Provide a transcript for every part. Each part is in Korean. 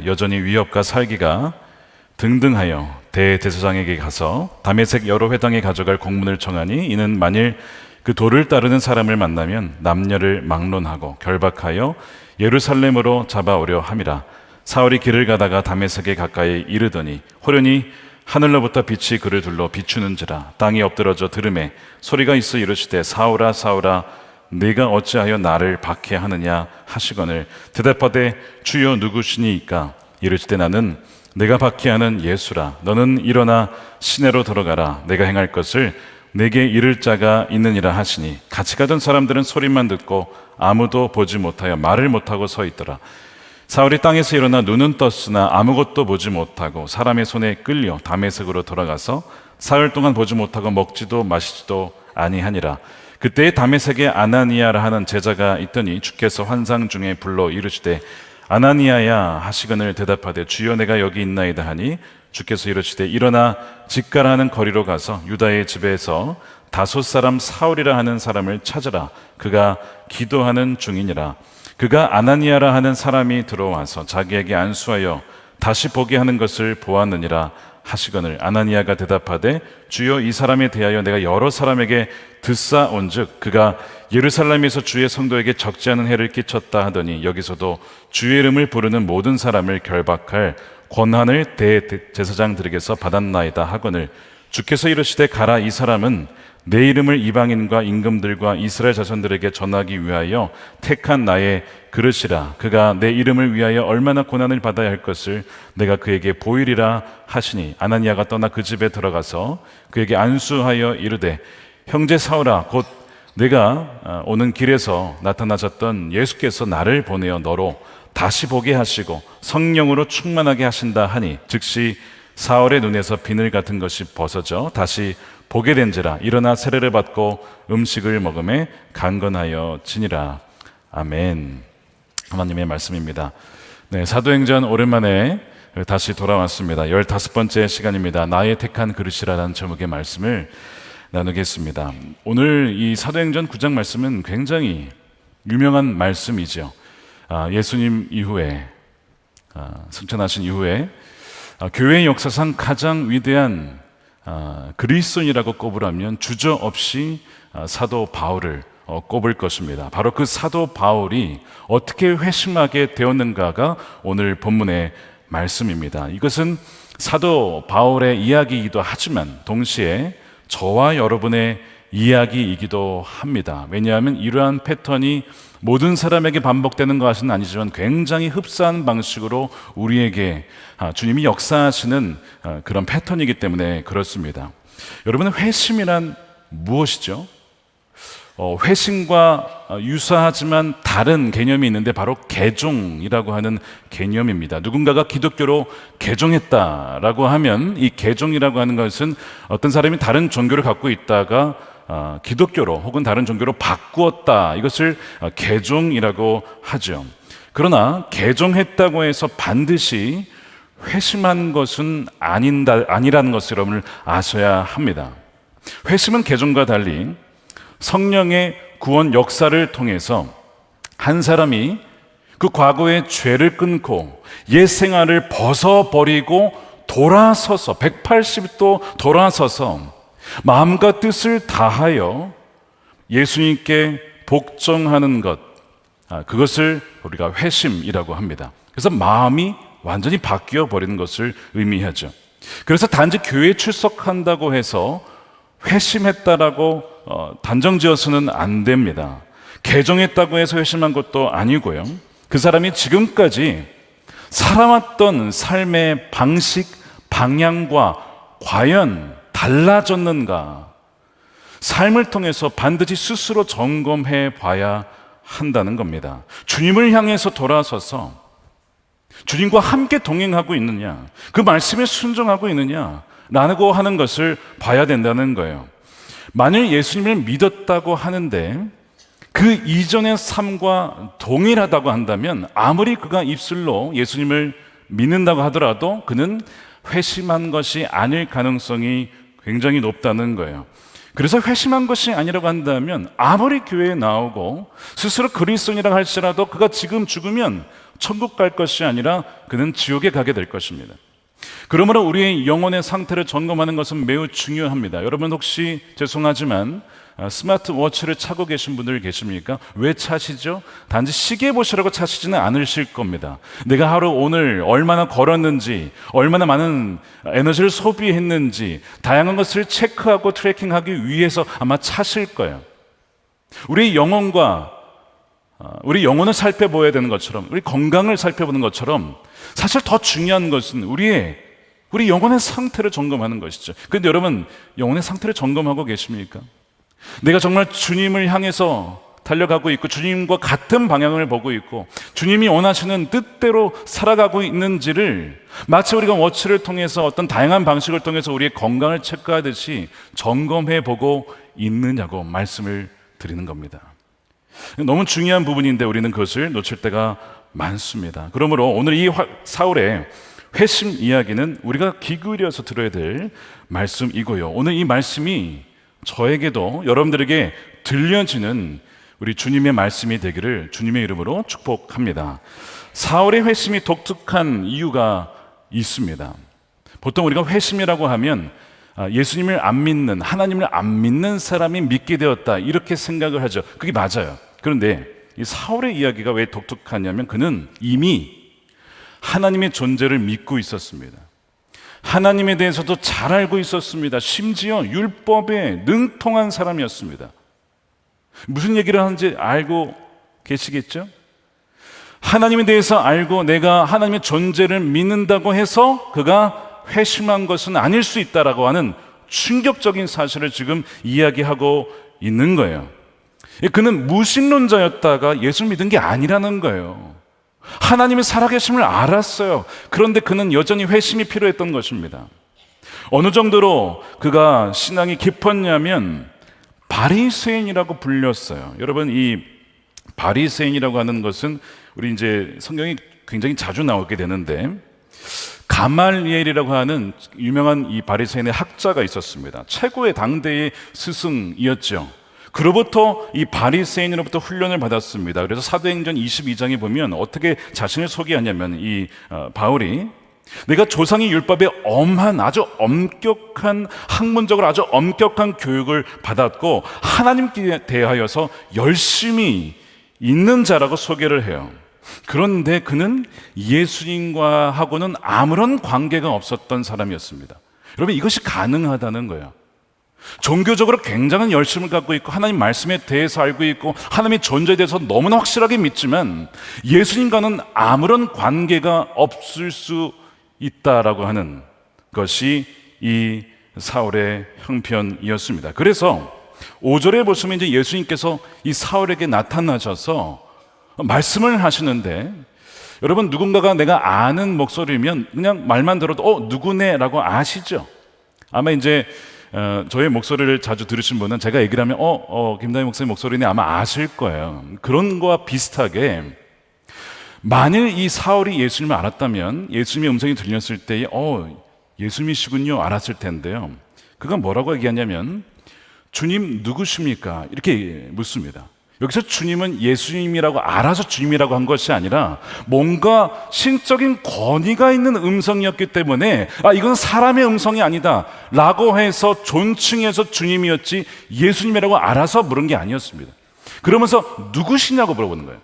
여전히 위협과 살기가 등등하여 대제사장에게 가서 다메섹 여러 회당에 가져갈 공문을 청하니, 이는 만일 그 도를 따르는 사람을 만나면 남녀를 막론하고 결박하여 예루살렘으로 잡아오려 함이라. 사울이 길을 가다가 다메섹에 가까이 이르더니 호련히 하늘로부터 빛이 그를 둘러 비추는지라. 땅이 엎드러져 들음에 소리가 있어 이르시되, 사울아 사울아 네가 어찌하여 나를 박해하느냐 하시거늘, 대답하되 주여 누구시니이까? 이르시되 나는 내가 박해하는 예수라. 너는 일어나 시내로 들어가라. 내가 행할 것을 내게 이를 자가 있느니라 하시니, 같이 가던 사람들은 소리만 듣고 아무도 보지 못하여 말을 못하고 서 있더라. 사울이 땅에서 일어나 눈은 떴으나 아무것도 보지 못하고 사람의 손에 끌려 다메섹으로 돌아가서 사흘 동안 보지 못하고 먹지도 마시지도 아니하니라. 그때에 다메섹에 아나니아라 하는 제자가 있더니 주께서 환상 중에 불러 이르시되, 아나니아야 하시거늘, 대답하되 주여 내가 여기 있나이다 하니, 주께서 이르시되 일어나 직가라 하는 거리로 가서 유다의 집에서 다소 사람 사울이라 하는 사람을 찾으라. 그가 기도하는 중이니라. 그가 아나니아라 하는 사람이 들어와서 자기에게 안수하여 다시 보게 하는 것을 보았느니라 하시거늘, 아나니아가 대답하되 주여 이 사람에 대하여 내가 여러 사람에게 듣사온즉 그가 예루살렘에서 주의 성도에게 적지 않은 해를 끼쳤다 하더니, 여기서도 주의 이름을 부르는 모든 사람을 결박할 권한을 대제사장들에게서 받았나이다 하거늘, 주께서 이르시되 가라. 이 사람은 내 이름을 이방인과 임금들과 이스라엘 자손들에게 전하기 위하여 택한 나의 그릇이라. 그가 내 이름을 위하여 얼마나 고난을 받아야 할 것을 내가 그에게 보이리라 하시니, 아나니아가 떠나 그 집에 들어가서 그에게 안수하여 이르되, 형제 사울아, 곧 내가 오는 길에서 나타나셨던 예수께서 나를 보내어 너로 다시 보게 하시고 성령으로 충만하게 하신다 하니, 즉시 사울의 눈에서 비늘 같은 것이 벗어져 다시 보게 된지라. 일어나 세례를 받고 음식을 먹음에 강건하여 지니라. 아멘. 하나님의 말씀입니다. 네, 사도행전 오랜만에 다시 돌아왔습니다. 15번째 시간입니다. 나의 택한 그릇이라는 제목의 말씀을 나누겠습니다. 오늘 이 사도행전 9장 말씀은 굉장히 유명한 말씀이죠. 예수님 이후에, 승천하신 이후에 교회의 역사상 가장 위대한 그리스도인이라고 꼽으라면 주저없이 사도 바울을 꼽을 것입니다. 바로 그 사도 바울이 어떻게 회심하게 되었는가가 오늘 본문의 말씀입니다. 이것은 사도 바울의 이야기이기도 하지만 동시에 저와 여러분의 이야기이기도 합니다. 왜냐하면 이러한 패턴이 모든 사람에게 반복되는 것은 아니지만 굉장히 흡사한 방식으로 우리에게 주님이 역사하시는 그런 패턴이기 때문에 그렇습니다. 여러분, 회심이란 무엇이죠? 회심과 유사하지만 다른 개념이 있는데 바로 개종이라고 하는 개념입니다. 누군가가 기독교로 개종했다라고 하면 이 개종이라고 하는 것은 어떤 사람이 다른 종교를 갖고 있다가 기독교로 혹은 다른 종교로 바꾸었다, 이것을 개종이라고 하죠. 그러나 개종했다고 해서 반드시 회심한 것은 아니라는 것을 여러분을 아셔야 합니다. 회심은 개종과 달리 성령의 구원 역사를 통해서 한 사람이 그 과거의 죄를 끊고 옛 생활을 벗어버리고 돌아서서 180도 돌아서서 마음과 뜻을 다하여 예수님께 복종하는 것, 그것을 우리가 회심이라고 합니다. 그래서 마음이 완전히 바뀌어 버리는 것을 의미하죠. 그래서 단지 교회에 출석한다고 해서 회심했다라고 단정지어서는 안 됩니다. 개종했다고 해서 회심한 것도 아니고요. 그 사람이 지금까지 살아왔던 삶의 방식, 방향과 과연 달라졌는가, 삶을 통해서 반드시 스스로 점검해 봐야 한다는 겁니다. 주님을 향해서 돌아서서 주님과 함께 동행하고 있느냐, 그 말씀에 순종하고 있느냐 라고 하는 것을 봐야 된다는 거예요. 만일 예수님을 믿었다고 하는데 그 이전의 삶과 동일하다고 한다면 아무리 그가 입술로 예수님을 믿는다고 하더라도 그는 회심한 것이 아닐 가능성이 굉장히 높다는 거예요. 그래서 회심한 것이 아니라고 한다면 아무리 교회에 나오고 스스로 그리스도인이라고 할지라도 그가 지금 죽으면 천국 갈 것이 아니라 그는 지옥에 가게 될 것입니다. 그러므로 우리의 영혼의 상태를 점검하는 것은 매우 중요합니다. 여러분 혹시 죄송하지만 스마트워치를 차고 계신 분들 계십니까? 왜 차시죠? 단지 시계 보시라고 차시지는 않으실 겁니다. 내가 하루 오늘 얼마나 걸었는지, 얼마나 많은 에너지를 소비했는지 다양한 것을 체크하고 트래킹하기 위해서 아마 차실 거예요. 우리 영혼과 우리 영혼을 살펴봐야 되는 것처럼, 우리 건강을 살펴보는 것처럼 사실 더 중요한 것은 우리 영혼의 상태를 점검하는 것이죠. 그런데 여러분, 영혼의 상태를 점검하고 계십니까? 내가 정말 주님을 향해서 달려가고 있고 주님과 같은 방향을 보고 있고 주님이 원하시는 뜻대로 살아가고 있는지를 마치 우리가 워치를 통해서 어떤 다양한 방식을 통해서 우리의 건강을 체크하듯이 점검해 보고 있느냐고 말씀을 드리는 겁니다. 너무 중요한 부분인데 우리는 그것을 놓칠 때가 많습니다. 그러므로 오늘 이 사울의 회심 이야기는 우리가 귀 기울여서 들어야 될 말씀이고요. 오늘 이 말씀이 저에게도 여러분들에게 들려지는 우리 주님의 말씀이 되기를 주님의 이름으로 축복합니다. 사울의 회심이 독특한 이유가 있습니다. 보통 우리가 회심이라고 하면 예수님을 안 믿는, 하나님을 안 믿는 사람이 믿게 되었다 이렇게 생각을 하죠. 그게 맞아요. 그런데 이 사울의 이야기가 왜 독특하냐면 그는 이미 하나님의 존재를 믿고 있었습니다. 하나님에 대해서도 잘 알고 있었습니다. 심지어 율법에 능통한 사람이었습니다. 무슨 얘기를 하는지 알고 계시겠죠? 하나님에 대해서 알고 내가 하나님의 존재를 믿는다고 해서 그가 회심한 것은 아닐 수 있다라고 하는 충격적인 사실을 지금 이야기하고 있는 거예요. 그는 무신론자였다가 예수 믿은 게 아니라는 거예요. 하나님의 살아계심을 알았어요. 그런데 그는 여전히 회심이 필요했던 것입니다. 어느 정도로 그가 신앙이 깊었냐면 바리새인이라고 불렸어요. 여러분, 이 바리새인이라고 하는 것은 우리 이제 성경이 굉장히 자주 나오게 되는데 가말리엘이라고 하는 유명한 이 바리새인의 학자가 있었습니다. 최고의 당대의 스승이었죠. 그로부터 이 바리새인으로부터 훈련을 받았습니다. 그래서 사도행전 22장에 보면 어떻게 자신을 소개하냐면 이 바울이 내가 조상의 율법에 엄한 아주 엄격한 학문적으로 아주 엄격한 교육을 받았고 하나님께 대하여서 열심히 있는 자라고 소개를 해요. 그런데 그는 예수님과 하고는 아무런 관계가 없었던 사람이었습니다. 여러분, 이것이 가능하다는 거예요. 종교적으로 굉장한 열심을 갖고 있고 하나님 말씀에 대해서 알고 있고 하나님의 존재에 대해서 너무나 확실하게 믿지만 예수님과는 아무런 관계가 없을 수 있다라고 하는 것이 이 사울의 형편이었습니다. 그래서 5절에 보시면 이제 예수님께서 이 사울에게 나타나셔서 말씀을 하시는데 여러분, 누군가가 내가 아는 목소리면 그냥 말만 들어도 누구네 라고 아시죠? 아마 이제 저의 목소리를 자주 들으신 분은 제가 얘기를 하면 김다희 목사님 목소리네 아마 아실 거예요. 그런 거와 비슷하게 만일 이 사울이 예수님을 알았다면 예수님의 음성이 들렸을 때에 예수님이시군요 알았을 텐데요. 그가 뭐라고 얘기하냐면 주님 누구십니까? 이렇게 묻습니다. 여기서 주님은 예수님이라고 알아서 주님이라고 한 것이 아니라 뭔가 신적인 권위가 있는 음성이었기 때문에 이건 사람의 음성이 아니다 라고 해서 존칭해서 주님이었지 예수님이라고 알아서 물은 게 아니었습니다. 그러면서 누구시냐고 물어보는 거예요.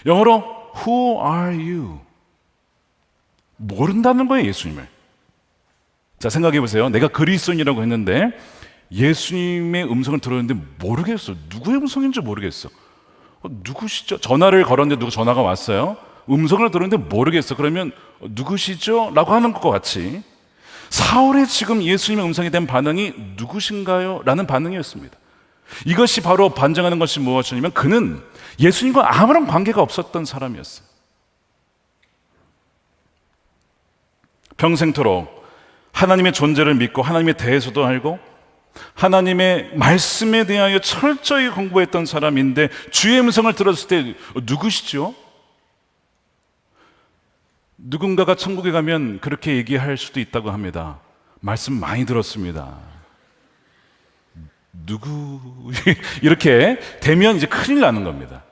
영어로 Who are you? 모른다는 거예요, 예수님을. 자, 생각해 보세요. 내가 그리스도인이라고 했는데 예수님의 음성을 들었는데 모르겠어. 누구의 음성인지 모르겠어. 누구시죠? 전화를 걸었는데 누구 전화가 왔어요. 음성을 들었는데 모르겠어. 그러면 누구시죠? 라고 하는 것과 같이 사울의 지금 예수님의 음성에 대한 반응이 누구신가요? 라는 반응이었습니다. 이것이 바로 반증하는 것이 무엇이냐면 그는 예수님과 아무런 관계가 없었던 사람이었어요. 평생토록 하나님의 존재를 믿고 하나님에 대해서도 알고 하나님의 말씀에 대하여 철저히 공부했던 사람인데 주의 음성을 들었을 때 누구시죠? 누군가가 천국에 가면 그렇게 얘기할 수도 있다고 합니다. 말씀 많이 들었습니다. 누구 이렇게 되면 이제 큰일 나는 겁니다.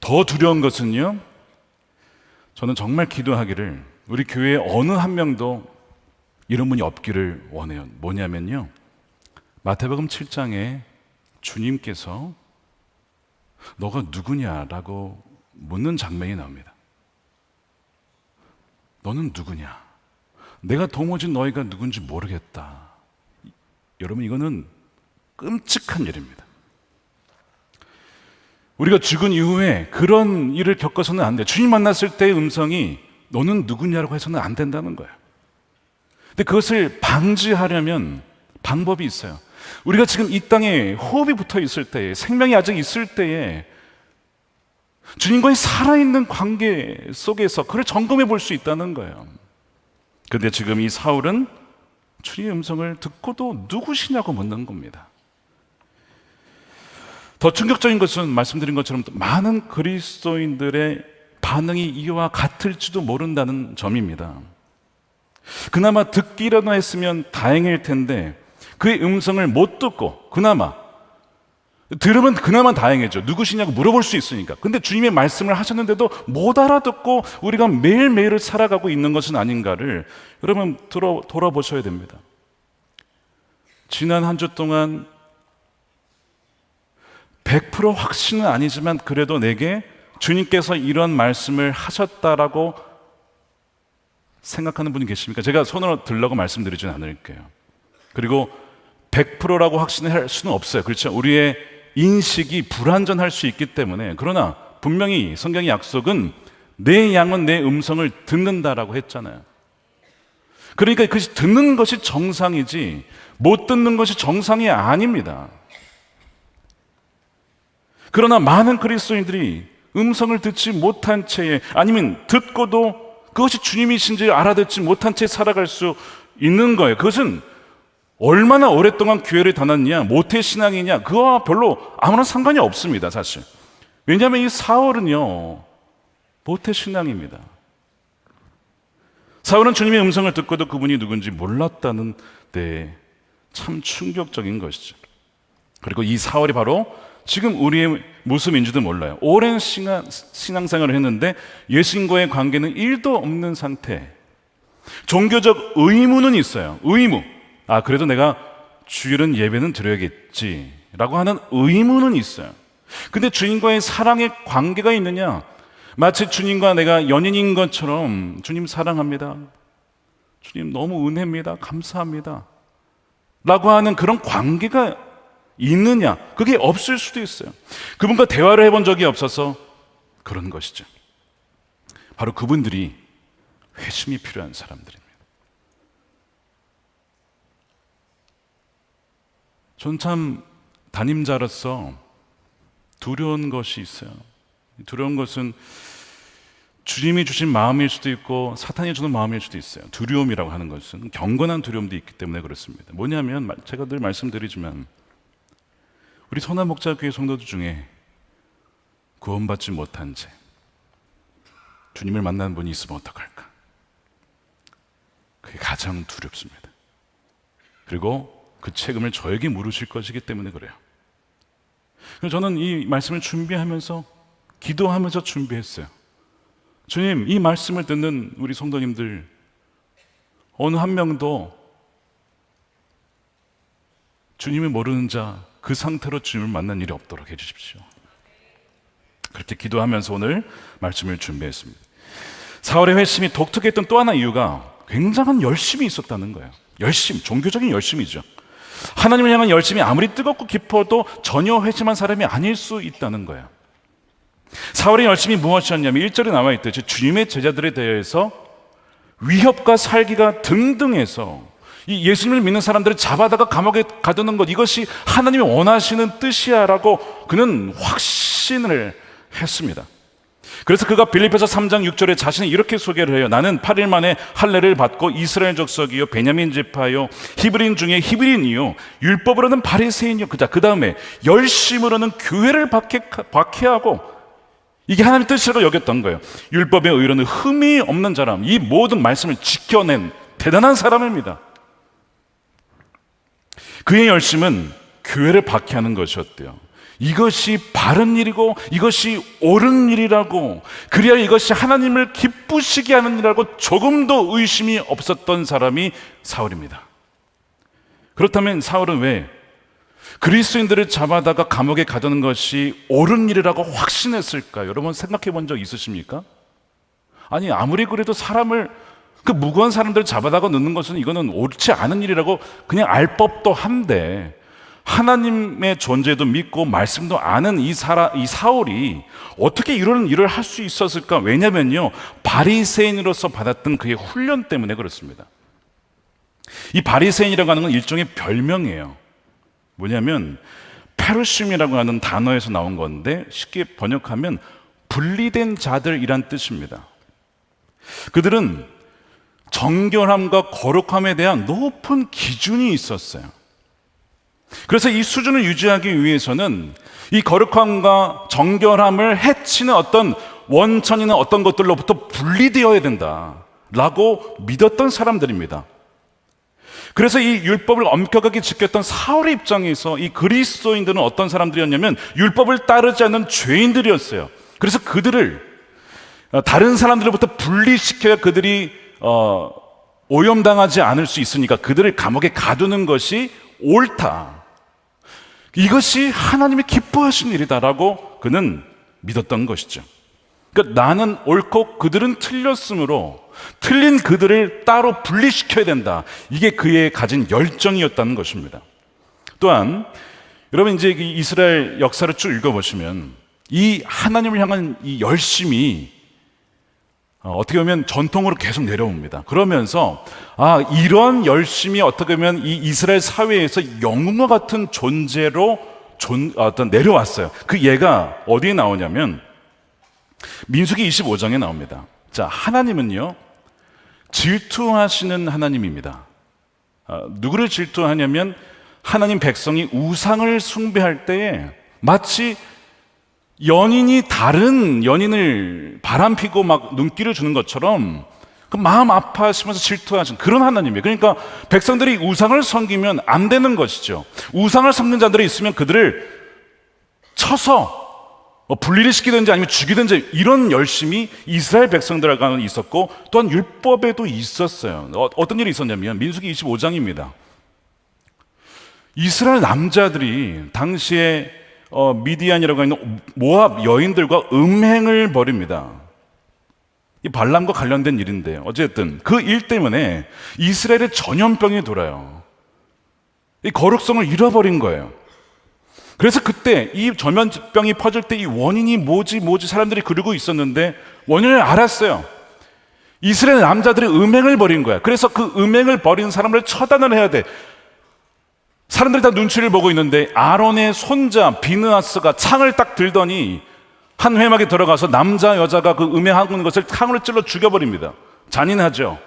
더 두려운 것은요, 저는 정말 기도하기를 우리 교회에 어느 한 명도 이런 분이 없기를 원해요. 뭐냐면요, 마태복음 7장에 주님께서 너가 누구냐라고 묻는 장면이 나옵니다. 너는 누구냐? 내가 도무지 너희가 누군지 모르겠다. 여러분, 이거는 끔찍한 일입니다. 우리가 죽은 이후에 그런 일을 겪어서는 안 돼요. 주님 만났을 때의 음성이 너는 누구냐라고 해서는 안 된다는 거예요. 근데 그것을 방지하려면 방법이 있어요. 우리가 지금 이 땅에 호흡이 붙어 있을 때에, 생명이 아직 있을 때에 주님과의 살아있는 관계 속에서 그를 점검해 볼 수 있다는 거예요. 그런데 지금 이 사울은 주님의 음성을 듣고도 누구시냐고 묻는 겁니다. 더 충격적인 것은 말씀드린 것처럼 많은 그리스도인들의 반응이 이와 같을지도 모른다는 점입니다. 그나마 듣기라도 했으면 다행일 텐데 그의 음성을 못 듣고, 그나마 들으면 그나마 다행이죠. 누구시냐고 물어볼 수 있으니까. 근데 주님의 말씀을 하셨는데도 못 알아듣고 우리가 매일매일을 살아가고 있는 것은 아닌가를 여러분 돌아보셔야 됩니다. 지난 한 주 동안 100% 확신은 아니지만 그래도 내게 주님께서 이런 말씀을 하셨다라고 생각하는 분이 계십니까? 제가 손으로 들라고 말씀드리진 않을게요. 그리고 100%라고 확신할 수는 없어요. 그렇죠? 우리의 인식이 불완전할 수 있기 때문에. 그러나 분명히 성경의 약속은 내 양은 내 음성을 듣는다라고 했잖아요. 그러니까 그것이 듣는 것이 정상이지 못 듣는 것이 정상이 아닙니다. 그러나 많은 그리스도인들이 음성을 듣지 못한 채에, 아니면 듣고도 그것이 주님이신지 알아듣지 못한 채 살아갈 수 있는 거예요. 그것은 얼마나 오랫동안 교회를 다녔냐, 모태신앙이냐, 그거와 별로 아무런 상관이 없습니다, 사실. 왜냐하면 이 사울은요, 모태신앙입니다. 사울은 주님의 음성을 듣고도 그분이 누군지 몰랐다는 데 참 충격적인 것이죠. 그리고 이 사울이 바로 지금 우리의 모습인지도 몰라요. 오랜 신앙생활을 했는데 예수님과의 관계는 1도 없는 상태. 종교적 의무는 있어요. 의무. 그래도 내가 주일은 예배는 드려야겠지 라고 하는 의무는 있어요. 근데 주님과의 사랑의 관계가 있느냐? 마치 주님과 내가 연인인 것처럼 주님 사랑합니다, 주님 너무 은혜입니다, 감사합니다 라고 하는 그런 관계가 있느냐? 그게 없을 수도 있어요. 그분과 대화를 해본 적이 없어서 그런 것이죠. 바로 그분들이 회심이 필요한 사람들입니다. 전 참 담임자로서 두려운 것이 있어요. 두려운 것은 주님이 주신 마음일 수도 있고 사탄이 주는 마음일 수도 있어요. 두려움이라고 하는 것은 경건한 두려움도 있기 때문에 그렇습니다. 뭐냐면 제가 늘 말씀드리지만 우리 선한목자교회 성도들 중에 구원받지 못한 채 주님을 만나는 분이 있으면 어떡할까? 그게 가장 두렵습니다. 그리고 그 책임을 저에게 물으실 것이기 때문에 그래요. 그래서 저는 이 말씀을 준비하면서 기도하면서 준비했어요. 주님, 이 말씀을 듣는 우리 성도님들 어느 한 명도 주님을 모르는 자, 그 상태로 주님을 만난 일이 없도록 해주십시오. 그렇게 기도하면서 오늘 말씀을 준비했습니다. 사울의 회심이 독특했던 또 하나 이유가 굉장한 열심이 있었다는 거예요. 열심, 종교적인 열심이죠. 하나님을 향한 열심이 아무리 뜨겁고 깊어도 전혀 회심한 사람이 아닐 수 있다는 거예요. 사울의 열심이 무엇이었냐면 1절에 나와 있듯이 주님의 제자들에 대해서 위협과 살기가 등등해서 이 예수님을 믿는 사람들을 잡아다가 감옥에 가두는 것, 이것이 하나님이 원하시는 뜻이야라고 그는 확신을 했습니다. 그래서 그가 빌립보서 3장 6절에 자신을 이렇게 소개를 해요. 나는 8일 만에 할례를 받고 이스라엘 족속이요 베냐민 지파요 히브리인 중에 히브리인이요 율법으로는 바리새인이요. 그 다음에 열심으로는 교회를 박해하고, 이게 하나님의 뜻이라고 여겼던 거예요. 율법의 의로는 흠이 없는 사람, 이 모든 말씀을 지켜낸 대단한 사람입니다. 그의 열심은 교회를 박해하는 것이었대요. 이것이 바른 일이고 이것이 옳은 일이라고, 그래야 이것이 하나님을 기쁘시게 하는 일이라고 조금도 의심이 없었던 사람이 사울입니다. 그렇다면 사울은 왜 그리스도인들을 잡아다가 감옥에 가두는 것이 옳은 일이라고 확신했을까? 여러분 생각해 본 적 있으십니까? 아니, 아무리 그래도 사람을, 그 무고한 사람들을 잡아다가 넣는 것은 이거는 옳지 않은 일이라고 그냥 알 법도 한데, 하나님의 존재도 믿고 말씀도 아는 이 사울이 어떻게 이런 일을 할 수 있었을까? 왜냐면요, 바리새인으로서 받았던 그의 훈련 때문에 그렇습니다. 이 바리새인이라고 하는 건 일종의 별명이에요. 뭐냐면 페르심이라고 하는 단어에서 나온 건데, 쉽게 번역하면 분리된 자들이란 뜻입니다. 그들은 정결함과 거룩함에 대한 높은 기준이 있었어요. 그래서 이 수준을 유지하기 위해서는 이 거룩함과 정결함을 해치는 어떤 원천이나 어떤 것들로부터 분리되어야 된다라고 믿었던 사람들입니다. 그래서 이 율법을 엄격하게 지켰던 사울의 입장에서 이 그리스도인들은 어떤 사람들이었냐면 율법을 따르지 않는 죄인들이었어요. 그래서 그들을 다른 사람들로부터 분리시켜야 그들이 오염당하지 않을 수 있으니까 그들을 감옥에 가두는 것이 옳다, 이것이 하나님이 기뻐하신 일이다라고 그는 믿었던 것이죠. 그러니까 나는 옳고 그들은 틀렸으므로 틀린 그들을 따로 분리시켜야 된다, 이게 그의 가진 열정이었다는 것입니다. 또한 여러분, 이제 이스라엘 역사를 쭉 읽어보시면 이 하나님을 향한 이 열심이 어떻게 보면 전통으로 계속 내려옵니다. 그러면서 이런 열심이 어떻게 보면 이 이스라엘 사회에서 영웅과 같은 존재로 내려왔어요. 그 예가 어디에 나오냐면 민수기 25장에 나옵니다. 자, 하나님은요 질투하시는 하나님입니다. 누구를 질투하냐면 하나님 백성이 우상을 숭배할 때에 마치 연인이 다른 연인을 바람피고 막 눈길을 주는 것처럼 그 마음 아파하시면서 질투하시는 그런 하나님이에요. 그러니까 백성들이 우상을 섬기면 안 되는 것이죠. 우상을 섬기는 자들이 있으면 그들을 쳐서 분리를 시키든지 아니면 죽이든지, 이런 열심이 이스라엘 백성들에게는 있었고 또한 율법에도 있었어요. 어떤 일이 있었냐면 민수기 25장입니다. 이스라엘 남자들이 당시에 미디안이라고 하는 모압 여인들과 음행을 벌입니다. 이 발람과 관련된 일인데 어쨌든 그 일 때문에 이스라엘의 전염병이 돌아요. 이 거룩성을 잃어버린 거예요. 그래서 그때 이 전염병이 퍼질 때 이 원인이 뭐지 사람들이 그러고 있었는데 원인을 알았어요. 이스라엘 남자들이 음행을 벌인 거야. 그래서 그 음행을 벌인 사람을 처단을 해야 돼. 사람들이 다 눈치를 보고 있는데 아론의 손자 비느하스가 창을 딱 들더니 한 회막에 들어가서 남자 여자가 그 음행하는 것을 창으로 찔러 죽여버립니다. 잔인하죠.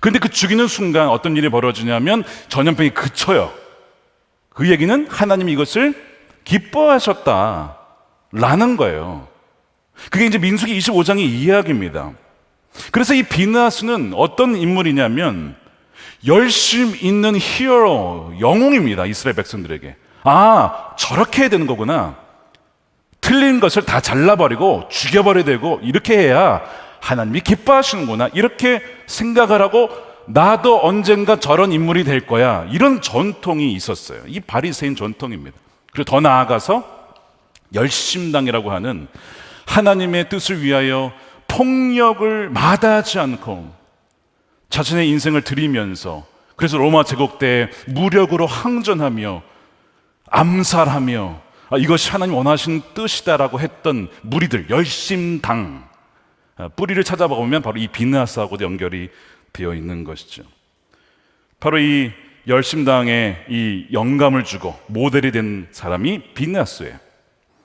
근데 그 죽이는 순간 어떤 일이 벌어지냐면 전염병이 그쳐요. 그 얘기는 하나님이 이것을 기뻐하셨다라는 거예요. 그게 이제 민수기 25장의 이야기입니다. 그래서 이 비느하스는 어떤 인물이냐면 열심 있는 히어로, 영웅입니다. 이스라엘 백성들에게. 저렇게 해야 되는 거구나. 틀린 것을 다 잘라버리고 죽여버려야 되고 이렇게 해야 하나님이 기뻐하시는구나, 이렇게 생각을 하고 나도 언젠가 저런 인물이 될 거야, 이런 전통이 있었어요. 이 바리새인 전통입니다. 그리고 더 나아가서 열심당이라고 하는 하나님의 뜻을 위하여 폭력을 마다하지 않고 자신의 인생을 드리면서, 그래서 로마 제국 때 무력으로 항전하며 암살하며 이것이 하나님 원하시는 뜻이다라고 했던 무리들, 열심당, 뿌리를 찾아보면 바로 이 비느하스하고도 연결이 되어 있는 것이죠. 바로 이 열심당에 이 영감을 주고 모델이 된 사람이 비느하스예요.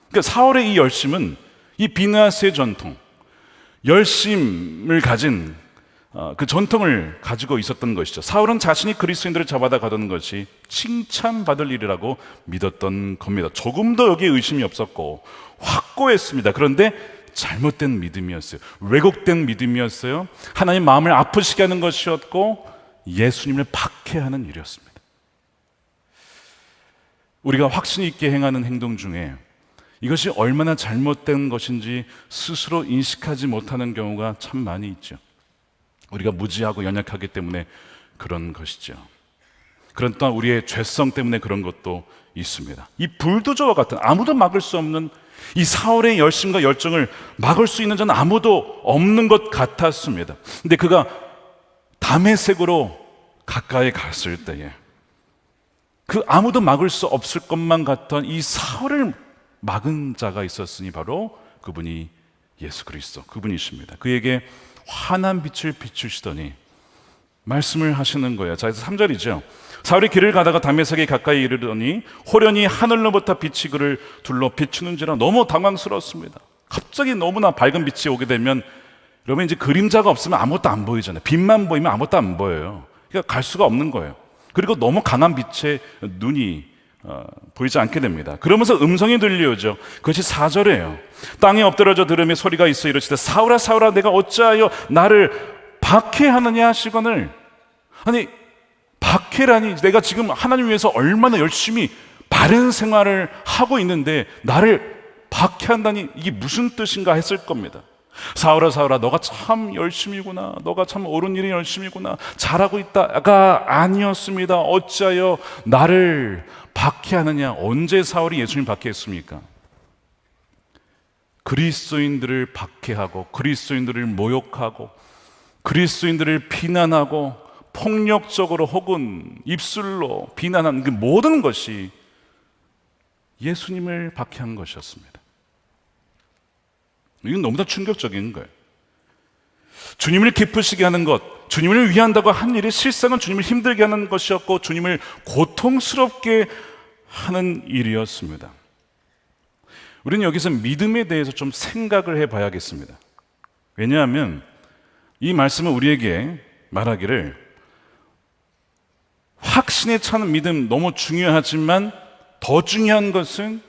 그러니까 사울의 이 열심은 이 비느하스의 전통, 열심을 가진 그 전통을 가지고 있었던 것이죠. 사울은 자신이 그리스도인들을 잡아다 가두는 것이 칭찬받을 일이라고 믿었던 겁니다. 조금도 여기에 의심이 없었고 확고했습니다. 그런데 잘못된 믿음이었어요. 왜곡된 믿음이었어요. 하나님 마음을 아프시게 하는 것이었고 예수님을 박해하는 일이었습니다. 우리가 확신 있게 행하는 행동 중에 이것이 얼마나 잘못된 것인지 스스로 인식하지 못하는 경우가 참 많이 있죠. 우리가 무지하고 연약하기 때문에 그런 것이죠. 그런 또한 우리의 죄성 때문에 그런 것도 있습니다. 이 불도저와 같은, 아무도 막을 수 없는 이 사울의 열심과 열정을 막을 수 있는 자는 아무도 없는 것 같았습니다. 근데 그가 다메섹으로 가까이 갔을 때에 그 아무도 막을 수 없을 것만 같던 이 사울을 막은 자가 있었으니 바로 그분이 예수 그리스도, 그분이십니다. 그에게 환한 빛을 비추시더니 말씀을 하시는 거예요. 자, 3절이죠. 사울이 길을 가다가 다메섹에 가까이 이르더니 호련히 하늘로부터 빛이 그를 둘러 비추는지라 너무 당황스러웠습니다. 갑자기 너무나 밝은 빛이 오게 되면 여러분 이제 그림자가 없으면 아무것도 안 보이잖아요. 빛만 보이면 아무것도 안 보여요. 그러니까 갈 수가 없는 거예요. 그리고 너무 강한 빛에 눈이 보이지 않게 됩니다. 그러면서 음성이 들려오죠. 그것이 4절이에요. 땅에 엎드러져 들으며 소리가 있어 이르시되 사울아 사울아 내가 어찌하여 나를 박해하느냐 하시거늘. 아니 박해라니, 내가 지금 하나님 위해서 얼마나 열심히 바른 생활을 하고 있는데 나를 박해한다니 이게 무슨 뜻인가 했을 겁니다. 사울아 사울아 너가 참 열심이구나, 너가 참 옳은 일이 열심이구나, 잘하고 있다가 아니었습니다. 어찌하여 나를 박해하느냐. 언제 사울이 예수님 박해했습니까? 그리스도인들을 박해하고 그리스도인들을 모욕하고 그리스도인들을 비난하고 폭력적으로 혹은 입술로 비난하는 그 모든 것이 예수님을 박해한 것이었습니다. 이건 너무나 충격적인 거예요. 주님을 기쁘시게 하는 것, 주님을 위한다고 한 일이 실상은 주님을 힘들게 하는 것이었고 주님을 고통스럽게 하는 일이었습니다. 우리는 여기서 믿음에 대해서 좀 생각을 해봐야겠습니다. 왜냐하면 이 말씀은 우리에게 말하기를 확신에 차는 믿음 너무 중요하지만 더 중요한 것은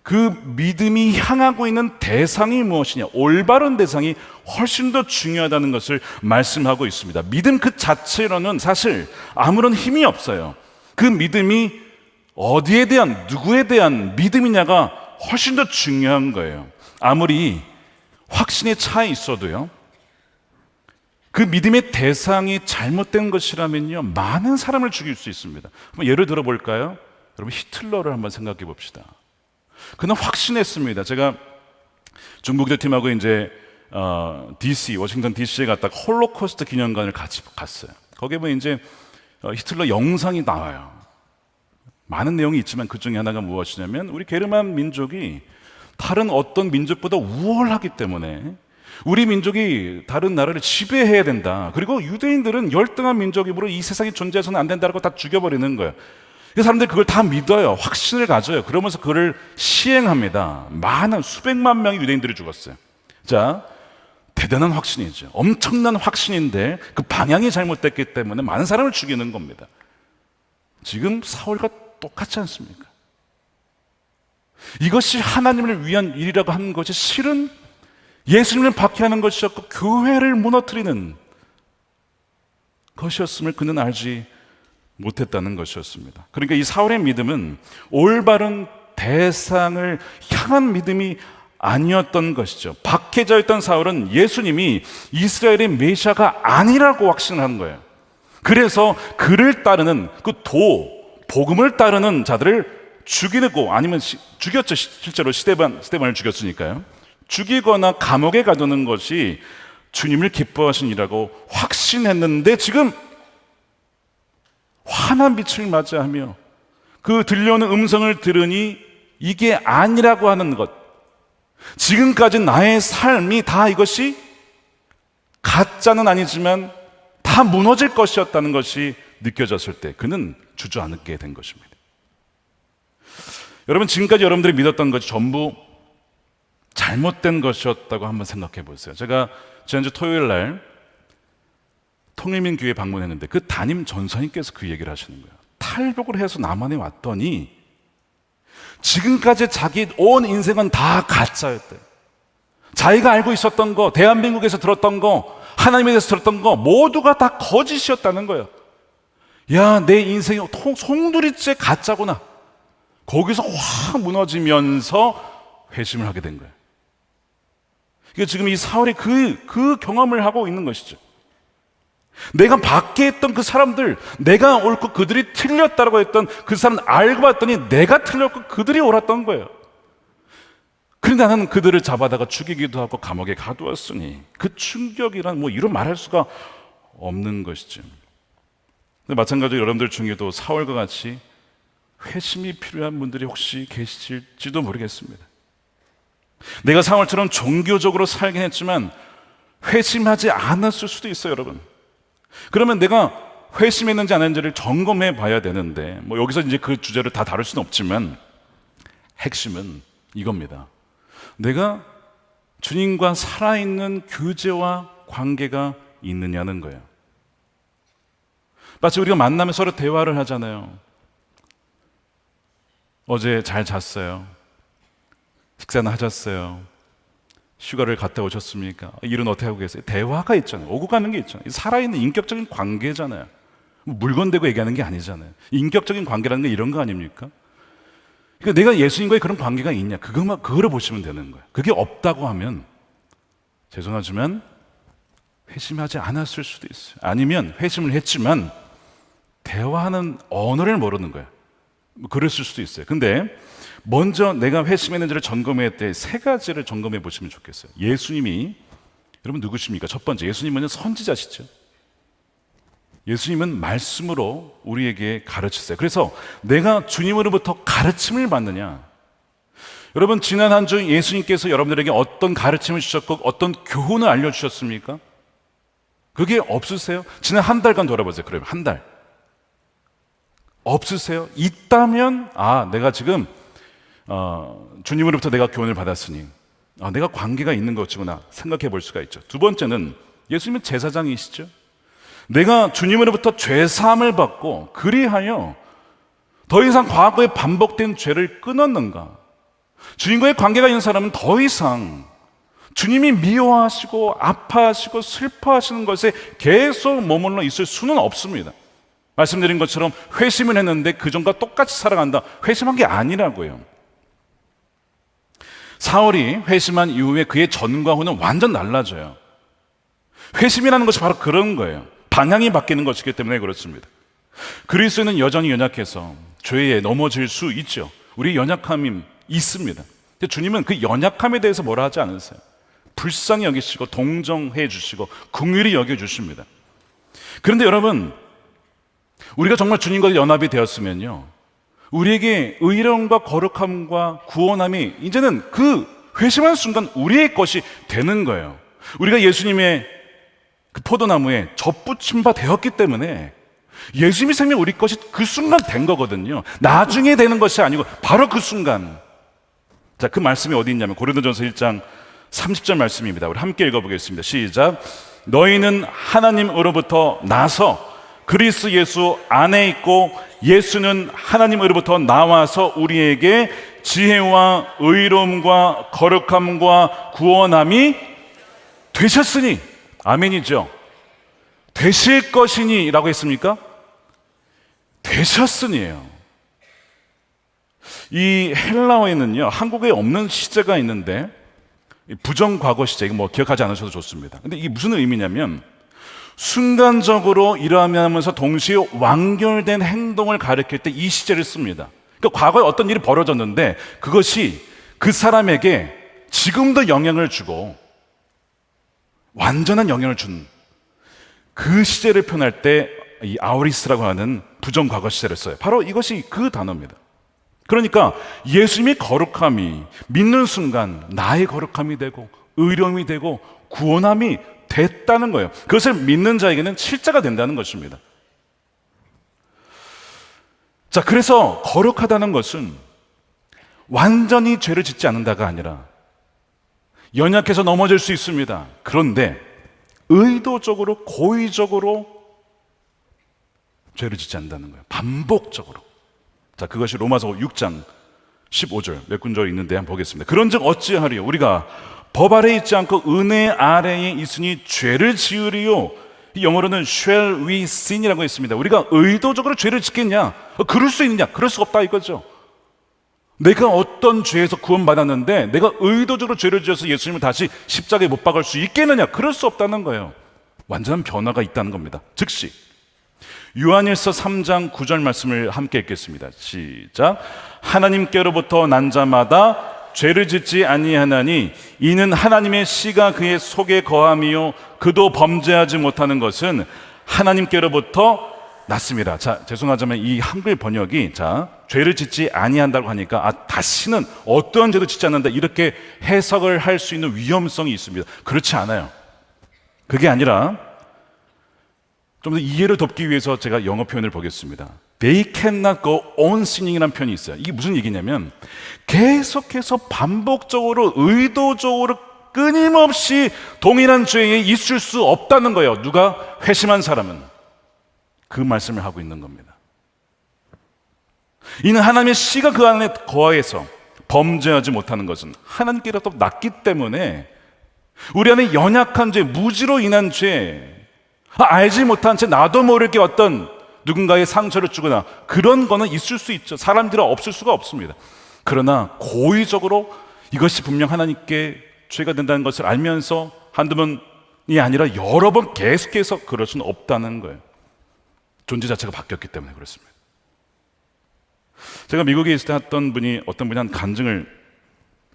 그 믿음이 향하고 있는 대상이 무엇이냐, 올바른 대상이 훨씬 더 중요하다는 것을 말씀하고 있습니다. 믿음 그 자체로는 사실 아무런 힘이 없어요. 그 믿음이 어디에 대한, 누구에 대한 믿음이냐가 훨씬 더 중요한 거예요. 아무리 확신에 차 있어도요, 그 믿음의 대상이 잘못된 것이라면요 많은 사람을 죽일 수 있습니다. 한번 예를 들어 볼까요? 여러분 히틀러를 한번 생각해 봅시다. 그는 확신했습니다. 제가 중국대 팀하고 이제 DC, 워싱턴 DC에 갔다가 홀로코스트 기념관을 같이 갔어요. 거기에 보면 이제 히틀러 영상이 나와요. 많은 내용이 있지만 그 중에 하나가 무엇이냐면 우리 게르만 민족이 다른 어떤 민족보다 우월하기 때문에 우리 민족이 다른 나라를 지배해야 된다. 그리고 유대인들은 열등한 민족이므로 이 세상에 존재해서는 안 된다고 다 죽여버리는 거예요. 그 사람들이 그걸 다 믿어요. 확신을 가져요. 그러면서 그를 시행합니다. 많은 수백만 명의 유대인들이 죽었어요. 자, 대단한 확신이죠. 엄청난 확신인데 그 방향이 잘못됐기 때문에 많은 사람을 죽이는 겁니다. 지금 사울과 똑같지 않습니까? 이것이 하나님을 위한 일이라고 하는 것이 실은 예수님을 박해하는 것이었고 교회를 무너뜨리는 것이었음을 그는 알지 못했다는 것이었습니다. 그러니까 이 사울의 믿음은 올바른 대상을 향한 믿음이 아니었던 것이죠. 박해자였던 사울은 예수님이 이스라엘의 메시아가 아니라고 확신한 거예요. 그래서 그를 따르는 복음을 따르는 자들을 죽이고, 아니면 죽였죠. 실제로 스데반을 죽였으니까요. 죽이거나 감옥에 가두는 것이 주님을 기뻐하신 일이라고 확신했는데 지금 환한 빛을 맞이하며 그 들려오는 음성을 들으니 이게 아니라고 하는 것, 지금까지 나의 삶이 다 이것이 가짜는 아니지만 다 무너질 것이었다는 것이 느껴졌을 때 그는 주저앉게 된 것입니다. 여러분, 지금까지 여러분들이 믿었던 것이 전부 잘못된 것이었다고 한번 생각해 보세요. 제가 지난주 토요일 날 통일민 교회 방문했는데 그 담임 전사님께서 그 얘기를 하시는 거예요. 탈북을 해서 남한에 왔더니 지금까지 자기 온 인생은 다 가짜였대요. 자기가 알고 있었던 거, 대한민국에서 들었던 거, 하나님에 대해서 들었던 거 모두가 다 거짓이었다는 거예요. 야, 내 인생이 송두리째 가짜구나. 거기서 확 무너지면서 회심을 하게 된 거예요. 그러니까 지금 이 사울이 그 경험을 하고 있는 것이죠. 내가 밖에 있던 그 사람들, 내가 옳고 그들이 틀렸다고 했던 그 사람 알고 봤더니 내가 틀렸고 그들이 옳았던 거예요. 그런데 나는 그들을 잡아다가 죽이기도 하고 감옥에 가두었으니 그 충격이란 뭐 이루 말할 수가 없는 것이죠. 근데 마찬가지로 여러분들 중에도 사울과 같이 회심이 필요한 분들이 혹시 계실지도 모르겠습니다. 내가 사울처럼 종교적으로 살긴 했지만 회심하지 않았을 수도 있어요, 여러분. 그러면 내가 회심했는지 안 했는지를 점검해 봐야 되는데, 뭐 여기서 이제 그 주제를 다 다룰 수는 없지만 핵심은 이겁니다. 내가 주님과 살아있는 교제와 관계가 있느냐는 거예요. 마치 우리가 만나면 서로 대화를 하잖아요. 어제 잘 잤어요? 식사는 하셨어요? 휴가를 갔다 오셨습니까? 일은 어떻게 하고 계세요? 대화가 있잖아요. 오고 가는 게 있잖아요. 살아있는 인격적인 관계잖아요. 물건 대고 얘기하는 게 아니잖아요. 인격적인 관계라는 게 이런 거 아닙니까? 그러니까 내가 예수님과의 그런 관계가 있냐, 그거를 보시면 되는 거예요. 그게 없다고 하면 죄송하지만 회심하지 않았을 수도 있어요. 아니면 회심을 했지만 대화하는 언어를 모르는 거예요. 뭐 그랬을 수도 있어요. 근데 먼저 내가 회심했는지를 점검할 때 세 가지를 점검해 보시면 좋겠어요. 예수님이, 여러분 누구십니까? 첫 번째, 예수님은 선지자시죠. 예수님은 말씀으로 우리에게 가르치세요. 그래서 내가 주님으로부터 가르침을 받느냐? 여러분, 지난 한 주 예수님께서 여러분들에게 어떤 가르침을 주셨고 어떤 교훈을 알려주셨습니까? 그게 없으세요? 지난 한 달간 돌아보세요. 그러면 한 달 없으세요? 있다면 내가 지금 주님으로부터 내가 교훈을 받았으니 내가 관계가 있는 것이구나 생각해 볼 수가 있죠. 두 번째는 예수님은 제사장이시죠. 내가 주님으로부터 죄사함을 받고 그리하여 더 이상 과거에 반복된 죄를 끊었는가? 주님과의 관계가 있는 사람은 더 이상 주님이 미워하시고 아파하시고 슬퍼하시는 것에 계속 머물러 있을 수는 없습니다. 말씀드린 것처럼 회심을 했는데 그전과 똑같이 살아간다, 회심한 게 아니라고요. 사울이 회심한 이후에 그의 전과 후는 완전 달라져요. 회심이라는 것이 바로 그런 거예요. 방향이 바뀌는 것이기 때문에 그렇습니다. 그리스도는 여전히 연약해서 죄에 넘어질 수 있죠. 우리 연약함이 있습니다. 근데 주님은 그 연약함에 대해서 뭐라 하지 않으세요. 불쌍히 여기시고 동정해 주시고 긍휼히 여겨 주십니다. 그런데 여러분, 우리가 정말 주님과 연합이 되었으면요, 우리에게 의로움과 거룩함과 구원함이 이제는 그 회심한 순간 우리의 것이 되는 거예요. 우리가 예수님의 그 포도나무에 접붙임 바 되었기 때문에 예수님의 생명 우리 것이 그 순간 된 거거든요. 나중에 되는 것이 아니고 바로 그 순간. 자, 그 말씀이 어디 있냐면 고린도전서 1장 30절 말씀입니다. 우리 함께 읽어보겠습니다. 시작. 너희는 하나님으로부터 나서 그리스도 예수 안에 있고 예수는 하나님으로부터 나와서 우리에게 지혜와 의로움과 거룩함과 구원함이 되셨으니, 아멘이죠. 되실 것이니 라고 했습니까? 되셨으니예요. 이 헬라어에는요, 한국에 없는 시제가 있는데 부정과거 시제, 이거 뭐 기억하지 않으셔도 좋습니다. 근데 이게 무슨 의미냐면 순간적으로 일어나면서 동시에 완결된 행동을 가리킬 때 이 시제를 씁니다. 그러니까 과거에 어떤 일이 벌어졌는데 그것이 그 사람에게 지금도 영향을 주고 완전한 영향을 준 그 시제를 표현할 때 이 아우리스라고 하는 부정과거 시제를 써요. 바로 이것이 그 단어입니다. 그러니까 예수님의 거룩함이 믿는 순간 나의 거룩함이 되고 의로움이 되고 구원함이 됐다는 거예요. 그것을 믿는 자에게는 실제가 된다는 것입니다. 자, 그래서 거룩하다는 것은 완전히 죄를 짓지 않는다가 아니라 연약해서 넘어질 수 있습니다. 그런데 의도적으로 고의적으로 죄를 짓지 않는다는 거예요. 반복적으로. 자, 그것이 로마서 6장 15절 몇 군절 있는데 한번 보겠습니다. 그런즉 어찌하리요? 우리가 법 아래에 있지 않고 은혜 아래에 있으니 죄를 지으리요? 영어로는 shall we sin이라고 했습니다. 우리가 의도적으로 죄를 짓겠냐? 그럴 수 있느냐? 그럴 수 없다 이거죠. 내가 어떤 죄에서 구원받았는데 내가 의도적으로 죄를 지어서 예수님을 다시 십자가에 못 박을 수 있겠느냐? 그럴 수 없다는 거예요. 완전한 변화가 있다는 겁니다. 즉시 요한일서 3장 9절 말씀을 함께 읽겠습니다. 시작. 하나님께로부터 난 자마다 죄를 짓지 아니하나니 이는 하나님의 씨가 그의 속에 거함이요 그도 범죄하지 못하는 것은 하나님께로부터 났습니다. 자, 죄송하지만 이 한글 번역이 죄를 짓지 아니한다고 하니까 다시는 어떠한 죄도 짓지 않는다 이렇게 해석을 할 수 있는 위험성이 있습니다. 그렇지 않아요. 그게 아니라 좀 더 이해를 돕기 위해서 제가 영어 표현을 보겠습니다. They cannot go on sinning이라는 표현이 있어요. 이게 무슨 얘기냐면 계속해서 반복적으로 의도적으로 끊임없이 동일한 죄에 있을 수 없다는 거예요. 누가 회심한 사람은 그 말씀을 하고 있는 겁니다. 이는 하나님의 씨가 그 안에 거하여서 범죄하지 못하는 것은 하나님께로부터 났기 때문에 우리 안에 연약한 죄, 무지로 인한 죄, 알지 못한 채 나도 모르게 어떤 누군가의 상처를 주거나 그런 거는 있을 수 있죠. 사람들은 없을 수가 없습니다. 그러나 고의적으로 이것이 분명 하나님께 죄가 된다는 것을 알면서 한두 번이 아니라 여러 번 계속해서 그럴 수는 없다는 거예요. 존재 자체가 바뀌었기 때문에 그렇습니다. 제가 미국에 있을 때 어떤 분이 한 간증을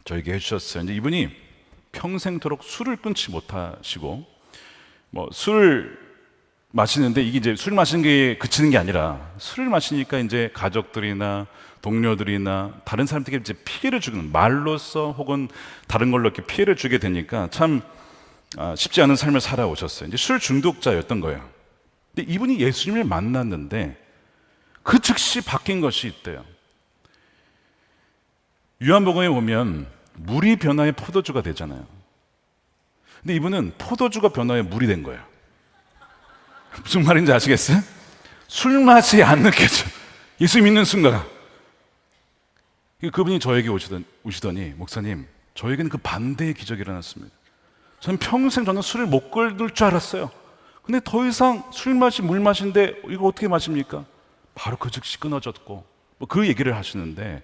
저에게 해주셨어요. 이제 이분이 평생토록 술을 끊지 못하시고 술을 마시는데 이게 이제 술 마시는 게 그치는 게 아니라 술을 마시니까 이제 가족들이나 동료들이나 다른 사람들에게 이제 피해를 주는 말로써 혹은 다른 걸로 이렇게 피해를 주게 되니까 참 쉽지 않은 삶을 살아오셨어요. 이제 술 중독자였던 거예요. 근데 이분이 예수님을 만났는데 그 즉시 바뀐 것이 있대요. 요한복음에 보면 물이 변화해 포도주가 되잖아요. 근데 이분은 포도주가 변화해 물이 된 거예요. 무슨 말인지 아시겠어요? 술 맛이 안 느껴져. 예수 믿는 순간. 그분이 저에게 오시더니 목사님, 저에게는 그 반대의 기적이 일어났습니다. 저는 평생 술을 못 끊을 줄 알았어요. 근데 더 이상 술 맛이 물 맛인데 이거 어떻게 마십니까? 바로 그 즉시 끊어졌고 그 얘기를 하시는데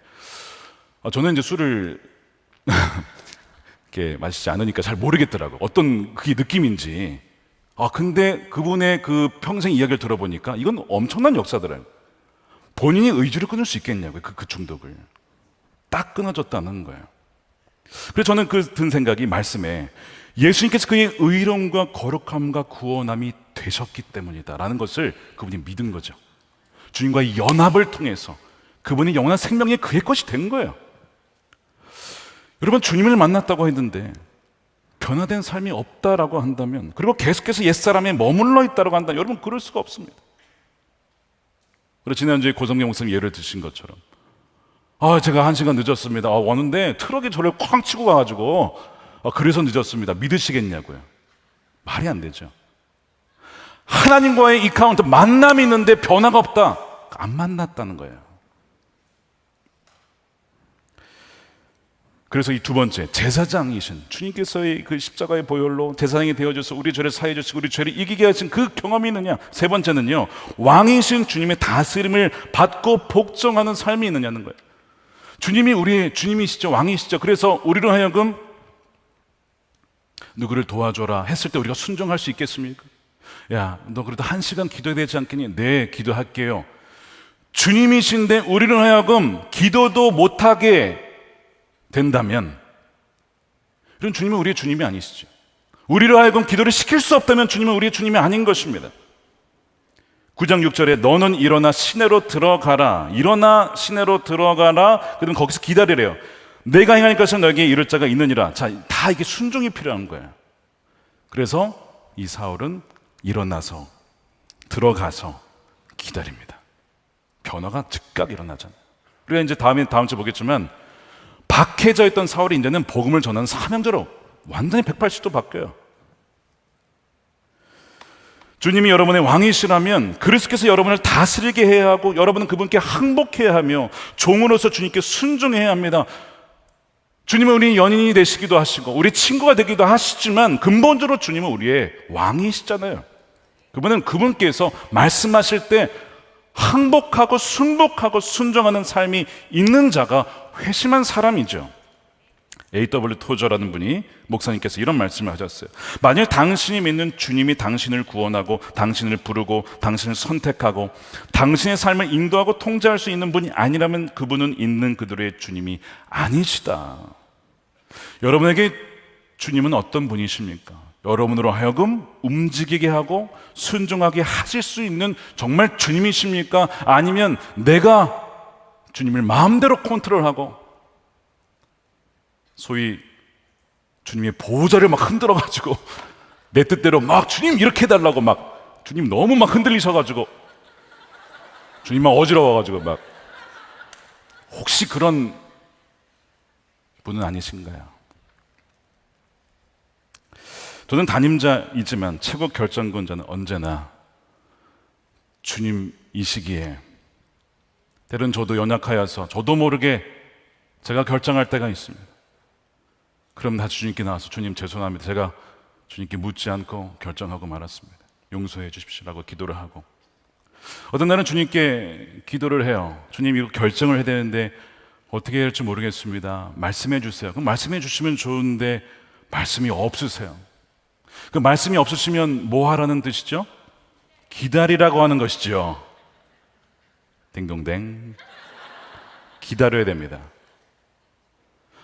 저는 이제 술을 이렇게 마시지 않으니까 잘 모르겠더라고요. 어떤 그게 느낌인지. 근데 그분의 그 평생 이야기를 들어보니까 이건 엄청난 역사더라고요. 본인이 의지를 끊을 수 있겠냐고요. 그 중독을. 딱 끊어졌다는 거예요. 그래서 저는 든 생각이 말씀에 예수님께서 그의 의로움과 거룩함과 구원함이 되셨기 때문이다라는 것을 그분이 믿은 거죠. 주님과의 연합을 통해서 그분이 영원한 생명이 그의 것이 된 거예요. 여러분, 주님을 만났다고 했는데 변화된 삶이 없다라고 한다면, 그리고 계속해서 옛사람에 머물러 있다라고 한다면 여러분 그럴 수가 없습니다. 그리고 지난주에 고성경 목사님 예를 드신 것처럼 제가 1시간 늦었습니다. 왔는데 트럭이 저를 쾅 치고 가가지고 그래서 늦었습니다. 믿으시겠냐고요. 말이 안 되죠. 하나님과의 이카운트 만남이 있는데 변화가 없다. 안 만났다는 거예요. 그래서 이 두 번째, 제사장이신 주님께서의 그 십자가의 보혈로 제사장이 되어줘서 우리 죄를 사해 주시고 우리 죄를 이기게 하신 그 경험이 있느냐. 세 번째는요, 왕이신 주님의 다스림을 받고 복종하는 삶이 있느냐는 거예요. 주님이 우리의 주님이시죠. 왕이시죠. 그래서 우리로 하여금 누구를 도와줘라 했을 때 우리가 순종할 수 있겠습니까? 야, 너 그래도 1시간 기도해야 되지 않겠니? 네, 기도할게요. 주님이신데 우리로 하여금 기도도 못하게 된다면, 이런 주님은 우리의 주님이 아니시죠. 우리로 하여금 기도를 시킬 수 없다면 주님은 우리의 주님이 아닌 것입니다. 9장 6절에 너는 일어나 시내로 들어가라. 일어나 시내로 들어가라. 그러면 거기서 기다리래요. 내가 행할 것은 너에게 이룰 자가 있느니라. 자, 다 이게 순종이 필요한 거예요. 그래서 이 사울은 일어나서 들어가서 기다립니다. 변화가 즉각 일어나잖아요. 우리가 이제 다음 주 보겠지만 박해져 있던 사울이 이제는 복음을 전하는 사명자로 완전히 180도 바뀌어요. 주님이 여러분의 왕이시라면 그리스도께서 여러분을 다스리게 해야 하고 여러분은 그분께 항복해야 하며 종으로서 주님께 순종해야 합니다. 주님은 우리 연인이 되시기도 하시고 우리 친구가 되기도 하시지만 근본적으로 주님은 우리의 왕이시잖아요. 그분은 그분께서 말씀하실 때 항복하고 순복하고 순종하는 삶이 있는 자가 회심한 사람이죠. A.W. 토저라는 분이 목사님께서 이런 말씀을 하셨어요. 만일 당신이 믿는 주님이 당신을 구원하고 당신을 부르고 당신을 선택하고 당신의 삶을 인도하고 통제할 수 있는 분이 아니라면 그분은 있는 그들의 주님이 아니시다. 여러분에게 주님은 어떤 분이십니까? 여러분으로 하여금 움직이게 하고 순종하게 하실 수 있는 정말 주님이십니까? 아니면 내가 주님을 마음대로 컨트롤하고 소위 주님의 보호자를 막 흔들어가지고 내 뜻대로 막 주님 이렇게 해달라고 막 주님 너무 막 흔들리셔가지고 주님 막 어지러워가지고 막 혹시 그런 분은 아니신가요? 저는 담임자이지만 최고 결정권자는 언제나 주님이시기에 때론 저도 연약하여서 저도 모르게 제가 결정할 때가 있습니다. 그럼 다 주님께 나와서 주님 죄송합니다. 제가 주님께 묻지 않고 결정하고 말았습니다. 용서해 주십시오라고 기도를 하고 어떤 날은 주님께 기도를 해요. 주님 이거 결정을 해야 되는데 어떻게 해야 할지 모르겠습니다. 말씀해 주세요. 그럼 말씀해 주시면 좋은데 말씀이 없으세요. 그 말씀이 없으시면 뭐 하라는 뜻이죠? 기다리라고 하는 것이죠. 딩동댕. 기다려야 됩니다.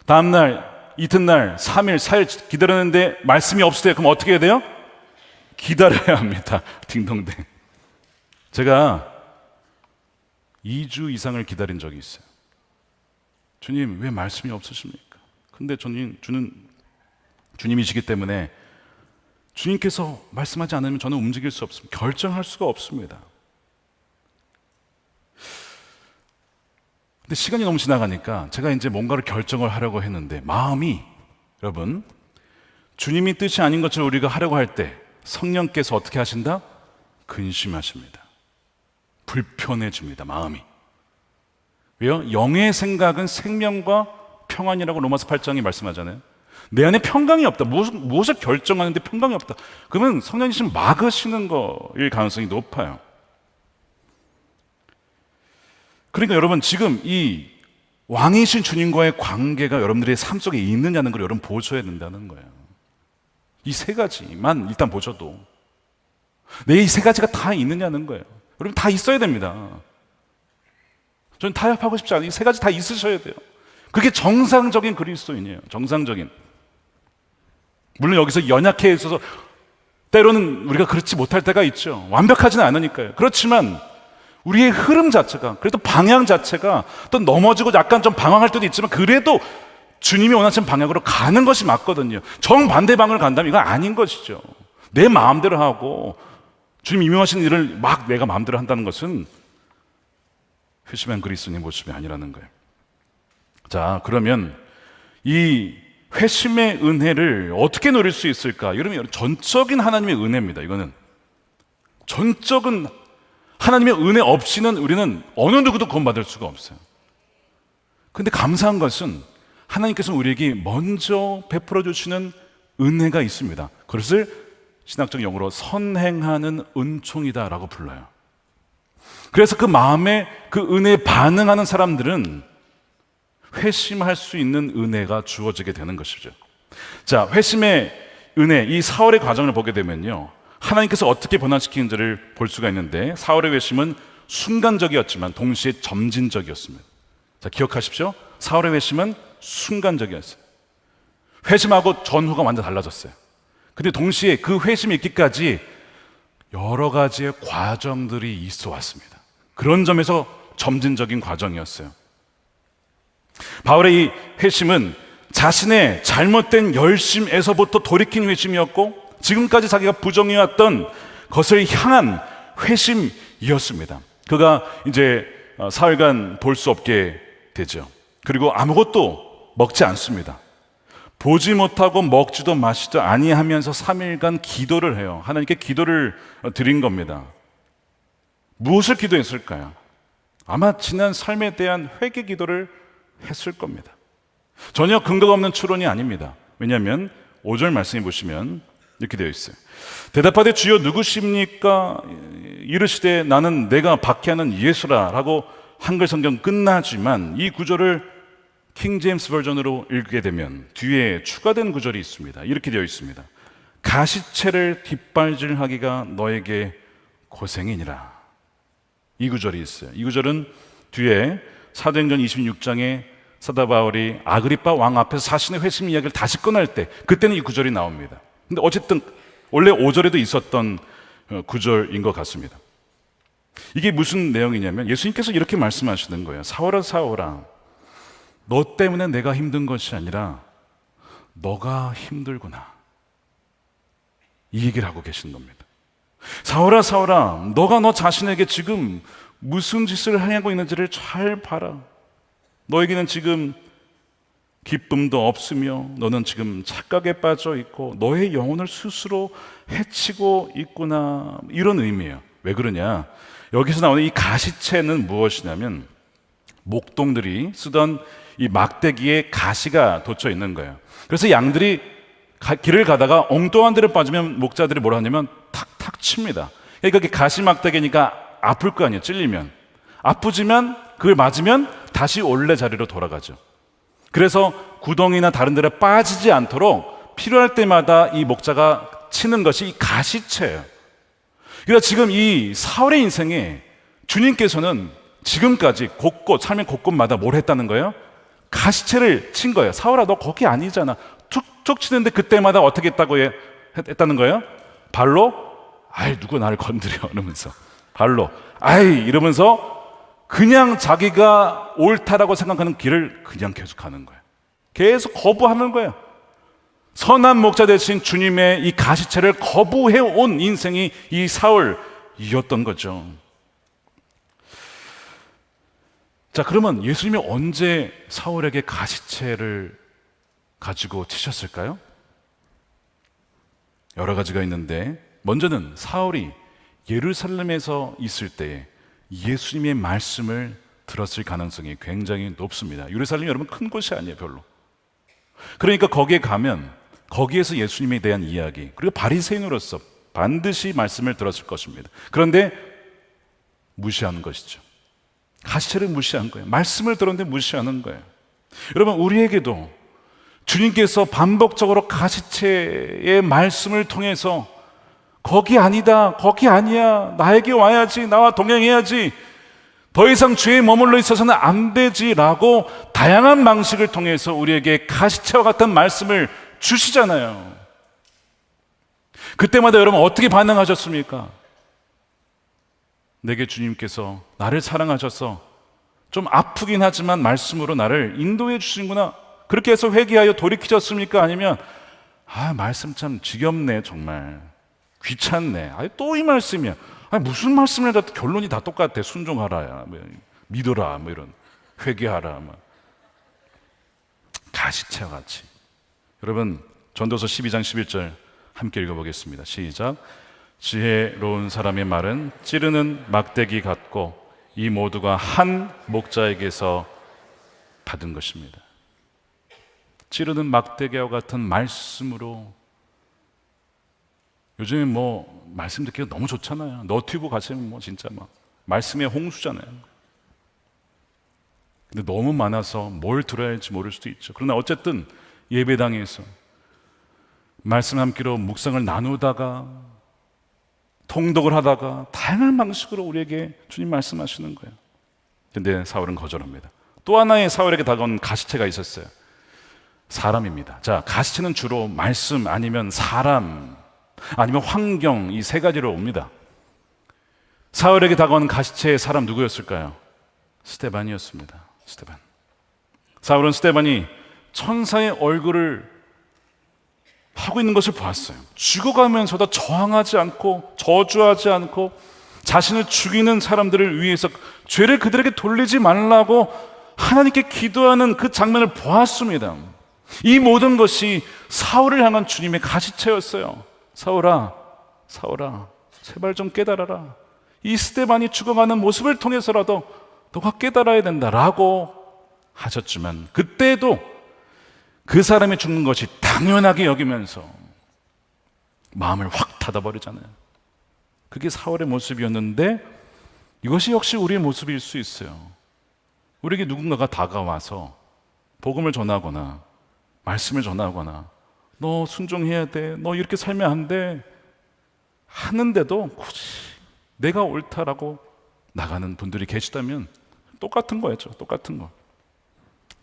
다음날 이튿날 3일 4일 기다렸는데 말씀이 없으세요. 그럼 어떻게 해야 돼요? 기다려야 합니다. 딩동댕. 제가 2주 이상을 기다린 적이 있어요. 주님 왜 말씀이 없으십니까? 근데 주는 주님이시기 때문에 주님께서 말씀하지 않으면 저는 움직일 수 없습니다. 결정할 수가 없습니다. 근데 시간이 너무 지나가니까 제가 이제 뭔가를 결정을 하려고 했는데 마음이 여러분 주님이 뜻이 아닌 것을 우리가 하려고 할 때 성령께서 어떻게 하신다? 근심하십니다. 불편해집니다. 마음이. 왜요? 영의 생각은 생명과 평안이라고 로마서 8장이 말씀하잖아요. 내 안에 평강이 없다. 무엇을 결정하는데 평강이 없다. 그러면 성령님이 막으시는 거일 가능성이 높아요. 그러니까 여러분 지금 이 왕이신 주님과의 관계가 여러분들의 삶 속에 있느냐는 걸 여러분 보셔야 된다는 거예요. 이 세 가지만 일단 보셔도 내 이 세 가지가 다 있느냐는 거예요. 여러분 다 있어야 됩니다. 저는 타협하고 싶지 않아요. 이 세 가지 다 있으셔야 돼요. 그게 정상적인 그리스도인이에요. 정상적인. 물론 여기서 연약해 있어서 때로는 우리가 그렇지 못할 때가 있죠. 완벽하지는 않으니까요. 그렇지만 우리의 흐름 자체가 그래도 방향 자체가 또 넘어지고 약간 좀 방황할 때도 있지만 그래도 주님이 원하시는 방향으로 가는 것이 맞거든요. 정반대 방향을 간다면 이건 아닌 것이죠. 내 마음대로 하고 주님 임명하신 일을 막 내가 마음대로 한다는 것은 회심한 그리스도인의 모습이 아니라는 거예요. 자, 그러면 이 회심의 은혜를 어떻게 누릴 수 있을까? 여러분, 전적인 하나님의 은혜입니다. 이거는 전적인 하나님의 은혜 없이는 우리는 어느 누구도 구원받을 수가 없어요. 그런데 감사한 것은 하나님께서 우리에게 먼저 베풀어 주시는 은혜가 있습니다. 그것을 신학적 용어로 선행하는 은총이다라고 불러요. 그래서 그 마음에 그 은혜에 반응하는 사람들은 회심할 수 있는 은혜가 주어지게 되는 것이죠. 자, 회심의 은혜, 이 사월의 과정을 보게 되면요, 하나님께서 어떻게 변화시키는지를 볼 수가 있는데 사월의 회심은 순간적이었지만 동시에 점진적이었습니다. 자, 기억하십시오. 사월의 회심은 순간적이었어요. 회심하고 전후가 완전 달라졌어요. 근데 동시에 그 회심이 있기까지 여러 가지의 과정들이 있어 왔습니다. 그런 점에서 점진적인 과정이었어요. 바울의 이 회심은 자신의 잘못된 열심에서부터 돌이킨 회심이었고 지금까지 자기가 부정해왔던 것을 향한 회심이었습니다. 그가 이제 사흘간 볼 수 없게 되죠. 그리고 아무것도 먹지 않습니다. 보지 못하고 먹지도 마시지도 아니하면서 3일간 기도를 해요. 하나님께 기도를 드린 겁니다. 무엇을 기도했을까요? 아마 지난 삶에 대한 회개 기도를 했을 겁니다. 전혀 근거가 없는 추론이 아닙니다. 왜냐하면 5절 말씀해 보시면 이렇게 되어 있어요. 대답하되 주여 누구십니까? 이르시되 나는 내가 박해하는 예수라 라고 한글 성경 끝나지만 이 구절을 킹 제임스 버전으로 읽게 되면 뒤에 추가된 구절이 있습니다. 이렇게 되어 있습니다. 가시체를 뒷발질하기가 너에게 고생이니라. 이 구절이 있어요. 이 구절은 뒤에 사도행전 26장에 사도 바울이 아그리파 왕 앞에서 자신의 회심 이야기를 다시 꺼낼 때 그때는 이 구절이 나옵니다. 근데 어쨌든 원래 5절에도 있었던 구절인 것 같습니다. 이게 무슨 내용이냐면 예수님께서 이렇게 말씀하시는 거예요. 사울아 사울아, 너 때문에 내가 힘든 것이 아니라 너가 힘들구나. 이 얘기를 하고 계신 겁니다. 사울아 사울아, 너가 너 자신에게 지금 무슨 짓을 하고 있는지를 잘 봐라. 너에게는 지금 기쁨도 없으며 너는 지금 착각에 빠져 있고 너의 영혼을 스스로 해치고 있구나. 이런 의미예요. 왜 그러냐? 여기서 나오는 이 가시체는 무엇이냐면 목동들이 쓰던 이 막대기에 가시가 돋쳐 있는 거예요. 그래서 양들이 길을 가다가 엉뚱한 데를 빠지면 목자들이 뭐라 하냐면 탁탁 칩니다. 그러니까 가시 막대기니까 아플 거 아니에요. 찔리면 아프지만 그걸 맞으면 다시 원래 자리로 돌아가죠. 그래서 구덩이나 다른 데로 빠지지 않도록 필요할 때마다 이 목자가 치는 것이 이 가시체예요. 그러니까 지금 이 사울의 인생에 주님께서는 지금까지 삶의 곳곳마다 뭘 했다는 거예요? 가시체를 친 거예요. 사울아, 너 거기 아니잖아. 툭툭 치는데 그때마다 어떻게 했다는 거예요? 발로, 아이, 누가 나를 건드려 이러면서 발로, 아이, 이러면서 그냥 자기가 옳다라고 생각하는 길을 그냥 계속 가는 거예요. 계속 거부하는 거예요. 선한 목자 대신 주님의 이 가시체를 거부해온 인생이 이 사울이었던 거죠. 자, 그러면 예수님이 언제 사울에게 가시체를 가지고 치셨을까요? 여러 가지가 있는데 먼저는 사울이 예루살렘에서 있을 때에 예수님의 말씀을 들었을 가능성이 굉장히 높습니다. 예루살렘이 여러분 큰 곳이 아니에요, 별로. 그러니까 거기에 가면 거기에서 예수님에 대한 이야기, 그리고 바리새인으로서 반드시 말씀을 들었을 것입니다. 그런데 무시하는 것이죠. 가시체를 무시한 거예요. 말씀을 들었는데 무시하는 거예요. 여러분, 우리에게도 주님께서 반복적으로 가시체의 말씀을 통해서 거기 아니다, 거기 아니야, 나에게 와야지, 나와 동행해야지, 더 이상 죄에 머물러 있어서는 안 되지라고 다양한 방식을 통해서 우리에게 가시체와 같은 말씀을 주시잖아요. 그때마다 여러분 어떻게 반응하셨습니까? 내게 주님께서 나를 사랑하셔서 좀 아프긴 하지만 말씀으로 나를 인도해 주시는구나, 그렇게 해서 회개하여 돌이키셨습니까? 아니면 말씀 참 지겹네, 정말 귀찮네, 또 이 말씀이야, 무슨 말씀을 해도 결론이 다 똑같아, 순종하라야, 믿어라, 이런, 회개하라, 가시체와 같이. 여러분, 전도서 12장 11절 함께 읽어보겠습니다. 시작. 지혜로운 사람의 말은 찌르는 막대기 같고 이 모두가 한 목자에게서 받은 것입니다. 찌르는 막대기와 같은 말씀으로, 요즘에 말씀 듣기가 너무 좋잖아요. 너튜브 가시면 진짜 말씀의 홍수잖아요. 근데 너무 많아서 뭘 들어야 할지 모를 수도 있죠. 그러나 어쨌든 예배당에서 말씀 함께로 묵상을 나누다가 통독을 하다가 다양한 방식으로 우리에게 주님 말씀하시는 거예요. 근데 사울은 거절합니다. 또 하나의 사울에게 다가온 가시체가 있었어요. 사람입니다. 자, 가시체는 주로 말씀 아니면 사람 아니면 환경, 이 세 가지로 옵니다. 사울에게 다가온 가시체의 사람 누구였을까요? 스데반이었습니다. 스데반. 사울은 스데반이 천사의 얼굴을 하고 있는 것을 보았어요. 죽어가면서도 저항하지 않고 저주하지 않고 자신을 죽이는 사람들을 위해서 죄를 그들에게 돌리지 말라고 하나님께 기도하는 그 장면을 보았습니다. 이 모든 것이 사울을 향한 주님의 가시체였어요. 사울아, 사울아, 제발 좀 깨달아라. 이 스데반이 죽어가는 모습을 통해서라도 너가 깨달아야 된다라고 하셨지만 그때도 그 사람이 죽는 것이 당연하게 여기면서 마음을 확 닫아버리잖아요. 그게 사울의 모습이었는데 이것이 역시 우리의 모습일 수 있어요. 우리에게 누군가가 다가와서 복음을 전하거나 말씀을 전하거나 너 순종해야 돼, 너 이렇게 살면 안 돼 하는데도 굳이 내가 옳다라고 나가는 분들이 계시다면 똑같은 거였죠. 똑같은 거.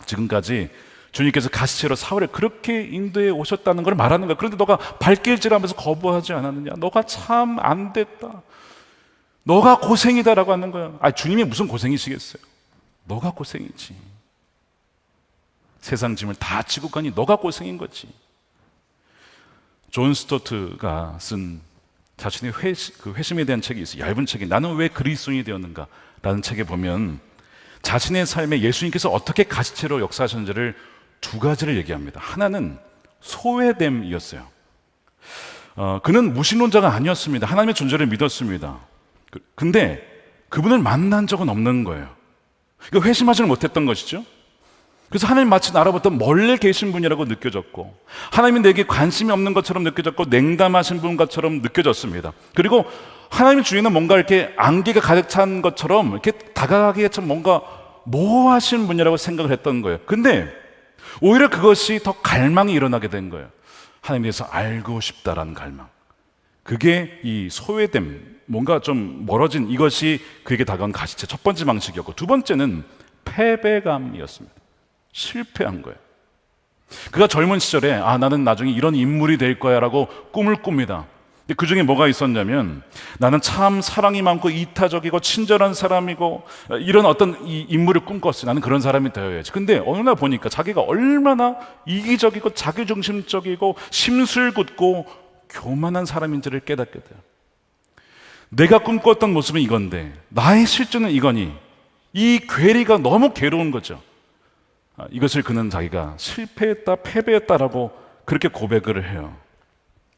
지금까지 주님께서 가시체로 사울을 그렇게 인도해 오셨다는 걸 말하는 거야. 그런데 너가 발길질하면서 거부하지 않았느냐? 너가 참 안 됐다, 너가 고생이다라고 하는 거야. 주님이 무슨 고생이시겠어요? 너가 고생이지. 세상 짐을 다 지고 가니 너가 고생인 거지. 존 스토트가 쓴 자신의 회심에 대한 책이 있어요. 얇은 책이 나는 왜 그리스도인이 되었는가 라는 책에 보면 자신의 삶에 예수님께서 어떻게 가시체로 역사하셨는지를 두 가지를 얘기합니다. 하나는 소외됨이었어요. 그는 무신론자가 아니었습니다. 하나님의 존재를 믿었습니다. 근데 그분을 만난 적은 없는 거예요. 그러니까 회심하지는 못했던 것이죠. 그래서 하나님 마치 나로부터 멀리 계신 분이라고 느껴졌고, 하나님이 내게 관심이 없는 것처럼 느껴졌고, 냉담하신 분 것처럼 느껴졌습니다. 그리고 하나님 주위에는 뭔가 이렇게 안개가 가득 찬 것처럼 이렇게 다가가기가 좀 뭔가 모호하신 분이라고 생각을 했던 거예요. 근데 오히려 그것이 더 갈망이 일어나게 된 거예요. 하나님에 대해서 알고 싶다라는 갈망. 그게 이 소외됨, 뭔가 좀 멀어진 이것이 그에게 다가온 가시체 첫 번째 방식이었고, 두 번째는 패배감이었습니다. 실패한 거예요. 그가 젊은 시절에 나는 나중에 이런 인물이 될 거야 라고 꿈을 꿉니다. 근데 그 중에 뭐가 있었냐면, 나는 참 사랑이 많고 이타적이고 친절한 사람이고 이런 어떤 이 인물을 꿈꿨어요. 나는 그런 사람이 되어야지. 근데 어느 날 보니까 자기가 얼마나 이기적이고 자기중심적이고 심술궂고 교만한 사람인지를 깨닫게 돼요. 내가 꿈꿨던 모습은 이건데 나의 실제는 이거니, 이 괴리가 너무 괴로운 거죠. 이것을 그는 자기가 실패했다, 패배했다라고 그렇게 고백을 해요.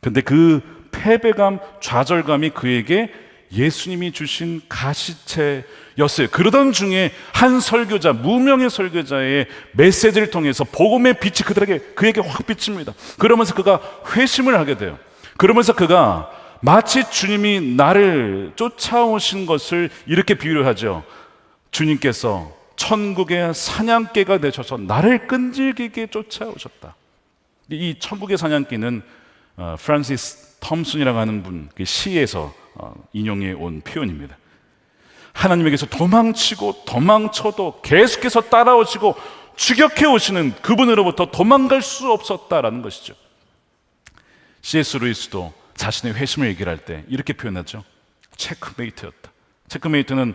근데 그 패배감, 좌절감이 그에게 예수님이 주신 가시체였어요. 그러던 중에 한 설교자, 무명의 설교자의 메시지를 통해서 복음의 빛이 그에게 확 비칩니다. 그러면서 그가 회심을 하게 돼요. 그러면서 그가 마치 주님이 나를 쫓아오신 것을 이렇게 비유를 하죠. 주님께서 천국의 사냥개가 되셔서 나를 끈질기게 쫓아오셨다. 이 천국의 사냥개는 프란시스 톰슨이라고 하는 분 그 시에서 인용해 온 표현입니다. 하나님에게서 도망치고 도망쳐도 계속해서 따라오시고 추격해 오시는 그분으로부터 도망갈 수 없었다라는 것이죠. C.S. 루이스도 자신의 회심을 얘기를 할 때 이렇게 표현하죠. 체크메이트였다. 체크메이트는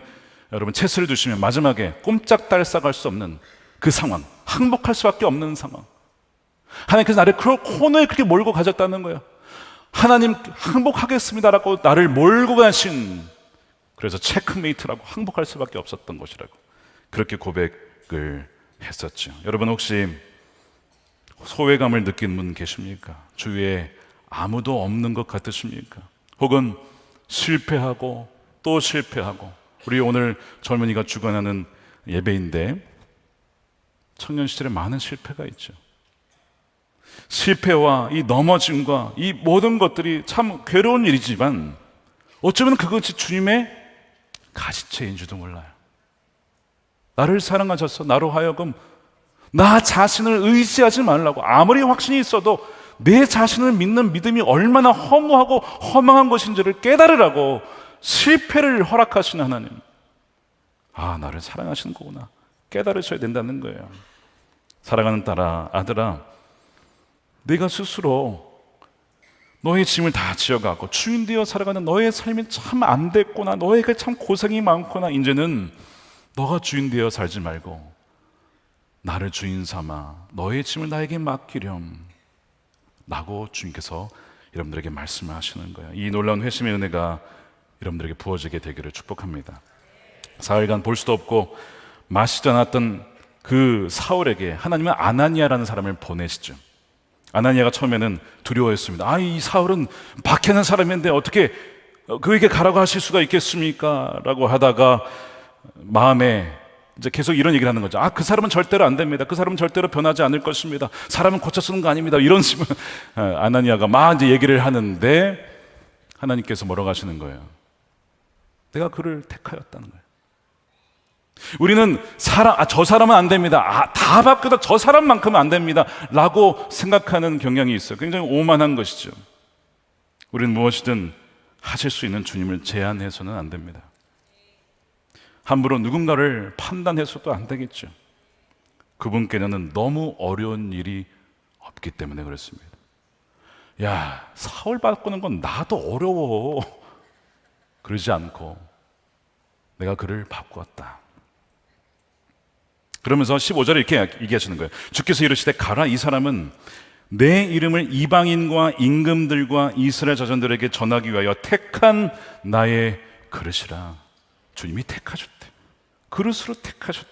여러분 체스를 두시면 마지막에 꼼짝달싹할 수 없는 그 상황, 항복할 수밖에 없는 상황. 하나님께서 나를 그 코너에 그렇게 몰고 가셨다는 거예요. 하나님 항복하겠습니다라고 나를 몰고 가신, 그래서 체크메이트라고 항복할 수밖에 없었던 것이라고 그렇게 고백을 했었죠. 여러분 혹시 소외감을 느끼는 분 계십니까? 주위에 아무도 없는 것 같으십니까? 혹은 실패하고 또 실패하고, 우리 오늘 젊은이가 주관하는 예배인데 청년 시절에 많은 실패가 있죠. 실패와 이 넘어짐과 이 모든 것들이 참 괴로운 일이지만 어쩌면 그것이 주님의 가시체인지도 몰라요. 나를 사랑하셔서 나로 하여금 나 자신을 의지하지 말라고, 아무리 확신이 있어도 내 자신을 믿는 믿음이 얼마나 허무하고 허망한 것인지를 깨달으라고 실패를 허락하시는 하나님. 나를 사랑하시는 거구나 깨달으셔야 된다는 거예요. 사랑하는 딸아, 아들아, 내가 스스로 너의 짐을 다 지어가고 주인 되어 살아가는 너의 삶이 참 안 됐구나, 너에게 참 고생이 많구나, 이제는 너가 주인 되어 살지 말고 나를 주인 삼아 너의 짐을 나에게 맡기렴 라고 주님께서 여러분들에게 말씀을 하시는 거예요. 이 놀라운 회심의 은혜가 여러분들에게 부어지게 되기를 축복합니다. 사흘간 볼 수도 없고 마시지 않았던 그 사울에게 하나님은 아나니아라는 사람을 보내시죠. 아나니아가 처음에는 두려워했습니다. 이 사울은 박해하는 사람인데 어떻게 그에게 가라고 하실 수가 있겠습니까? 라고 하다가 마음에 이제 계속 이런 얘기를 하는 거죠. 그 사람은 절대로 안 됩니다. 그 사람은 절대로 변하지 않을 것입니다. 사람은 고쳐 쓰는 거 아닙니다. 이런 식으로 아나니아가 막 이제 얘기를 하는데 하나님께서 뭐라고 하시는 거예요? 내가 그를 택하였다는 거예요. 우리는 저 사람은 안 됩니다. 다 바뀌어도 저 사람만큼은 안 됩니다. 라고 생각하는 경향이 있어요. 굉장히 오만한 것이죠. 우리는 무엇이든 하실 수 있는 주님을 제한해서는 안 됩니다. 함부로 누군가를 판단해서도 안 되겠죠. 그분께는 너무 어려운 일이 없기 때문에 그렇습니다. 야, 사울 바꾸는 건 나도 어려워. 그러지 않고 내가 그를 바꾸었다. 그러면서 15절에 이렇게 얘기하시는 거예요. 주께서 이르시되 가라, 이 사람은 내 이름을 이방인과 임금들과 이스라엘 자손들에게 전하기 위하여 택한 나의 그릇이라. 주님이 택하셨대. 그릇으로 택하셨대.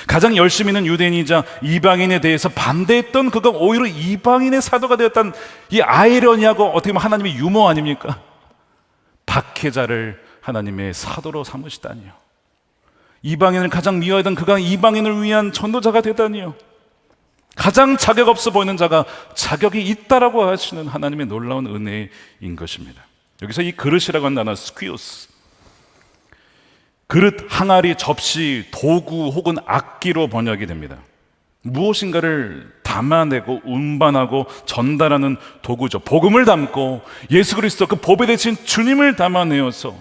가장 열심히 있는 유대인이자 이방인에 대해서 반대했던 그가 오히려 이방인의 사도가 되었다는 이 아이러니하고 어떻게 보면 하나님의 유머 아닙니까? 박해자를 하나님의 사도로 삼으시다니요. 이방인을 가장 미워하던 그가 이방인을 위한 전도자가 되다니요. 가장 자격 없어 보이는 자가 자격이 있다라고 하시는 하나님의 놀라운 은혜인 것입니다. 여기서 이 그릇이라고 하는 단어 스퀴오스, 그릇, 항아리, 접시, 도구 혹은 악기로 번역이 됩니다. 무엇인가를 담아내고 운반하고 전달하는 도구죠. 복음을 담고 예수 그리스도 그 보배 대신 주님을 담아내어서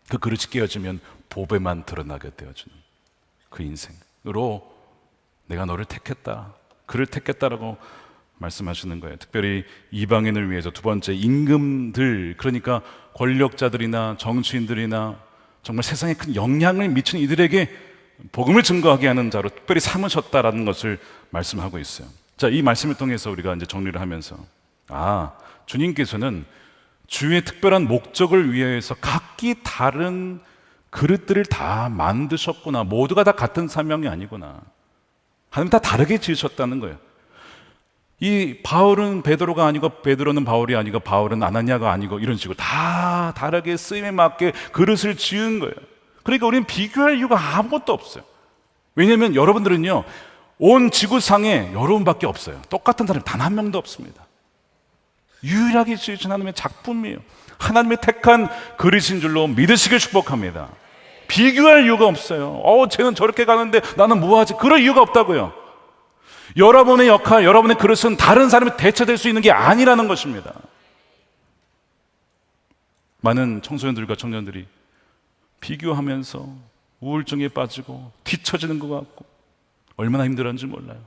그 그릇이 깨어지면 보배만 드러나게 되어주는 그 인생으로 내가 너를 택했다, 그를 택했다라고 말씀하시는 거예요. 특별히 이방인을 위해서. 두 번째, 임금들, 그러니까 권력자들이나 정치인들이나 정말 세상에 큰 영향을 미치는 이들에게 복음을 증거하게 하는 자로 특별히 삼으셨다라는 것을 말씀하고 있어요. 자, 이 말씀을 통해서 우리가 이제 정리를 하면서 주님께서는 주의 특별한 목적을 위해서 각기 다른 그릇들을 다 만드셨구나. 모두가 다 같은 사명이 아니구나. 하나님 다 다르게 지으셨다는 거예요. 이 바울은 베드로가 아니고 베드로는 바울이 아니고 바울은 아나니아가 아니고 이런 식으로 다 다르게 쓰임에 맞게 그릇을 지은 거예요. 그러니까 우리는 비교할 이유가 아무것도 없어요. 왜냐하면 여러분들은요, 온 지구상에 여러분밖에 없어요. 똑같은 사람이 단 한 명도 없습니다. 유일하게 지으신 하나님의 작품이에요. 하나님의 택한 그릇인 줄로 믿으시길 축복합니다. 비교할 이유가 없어요. 쟤는 저렇게 가는데 나는 뭐하지? 그럴 이유가 없다고요. 여러분의 역할, 여러분의 그릇은 다른 사람이 대체될 수 있는 게 아니라는 것입니다. 많은 청소년들과 청년들이 비교하면서 우울증에 빠지고 뒤처지는 것 같고 얼마나 힘들었는지 몰라요.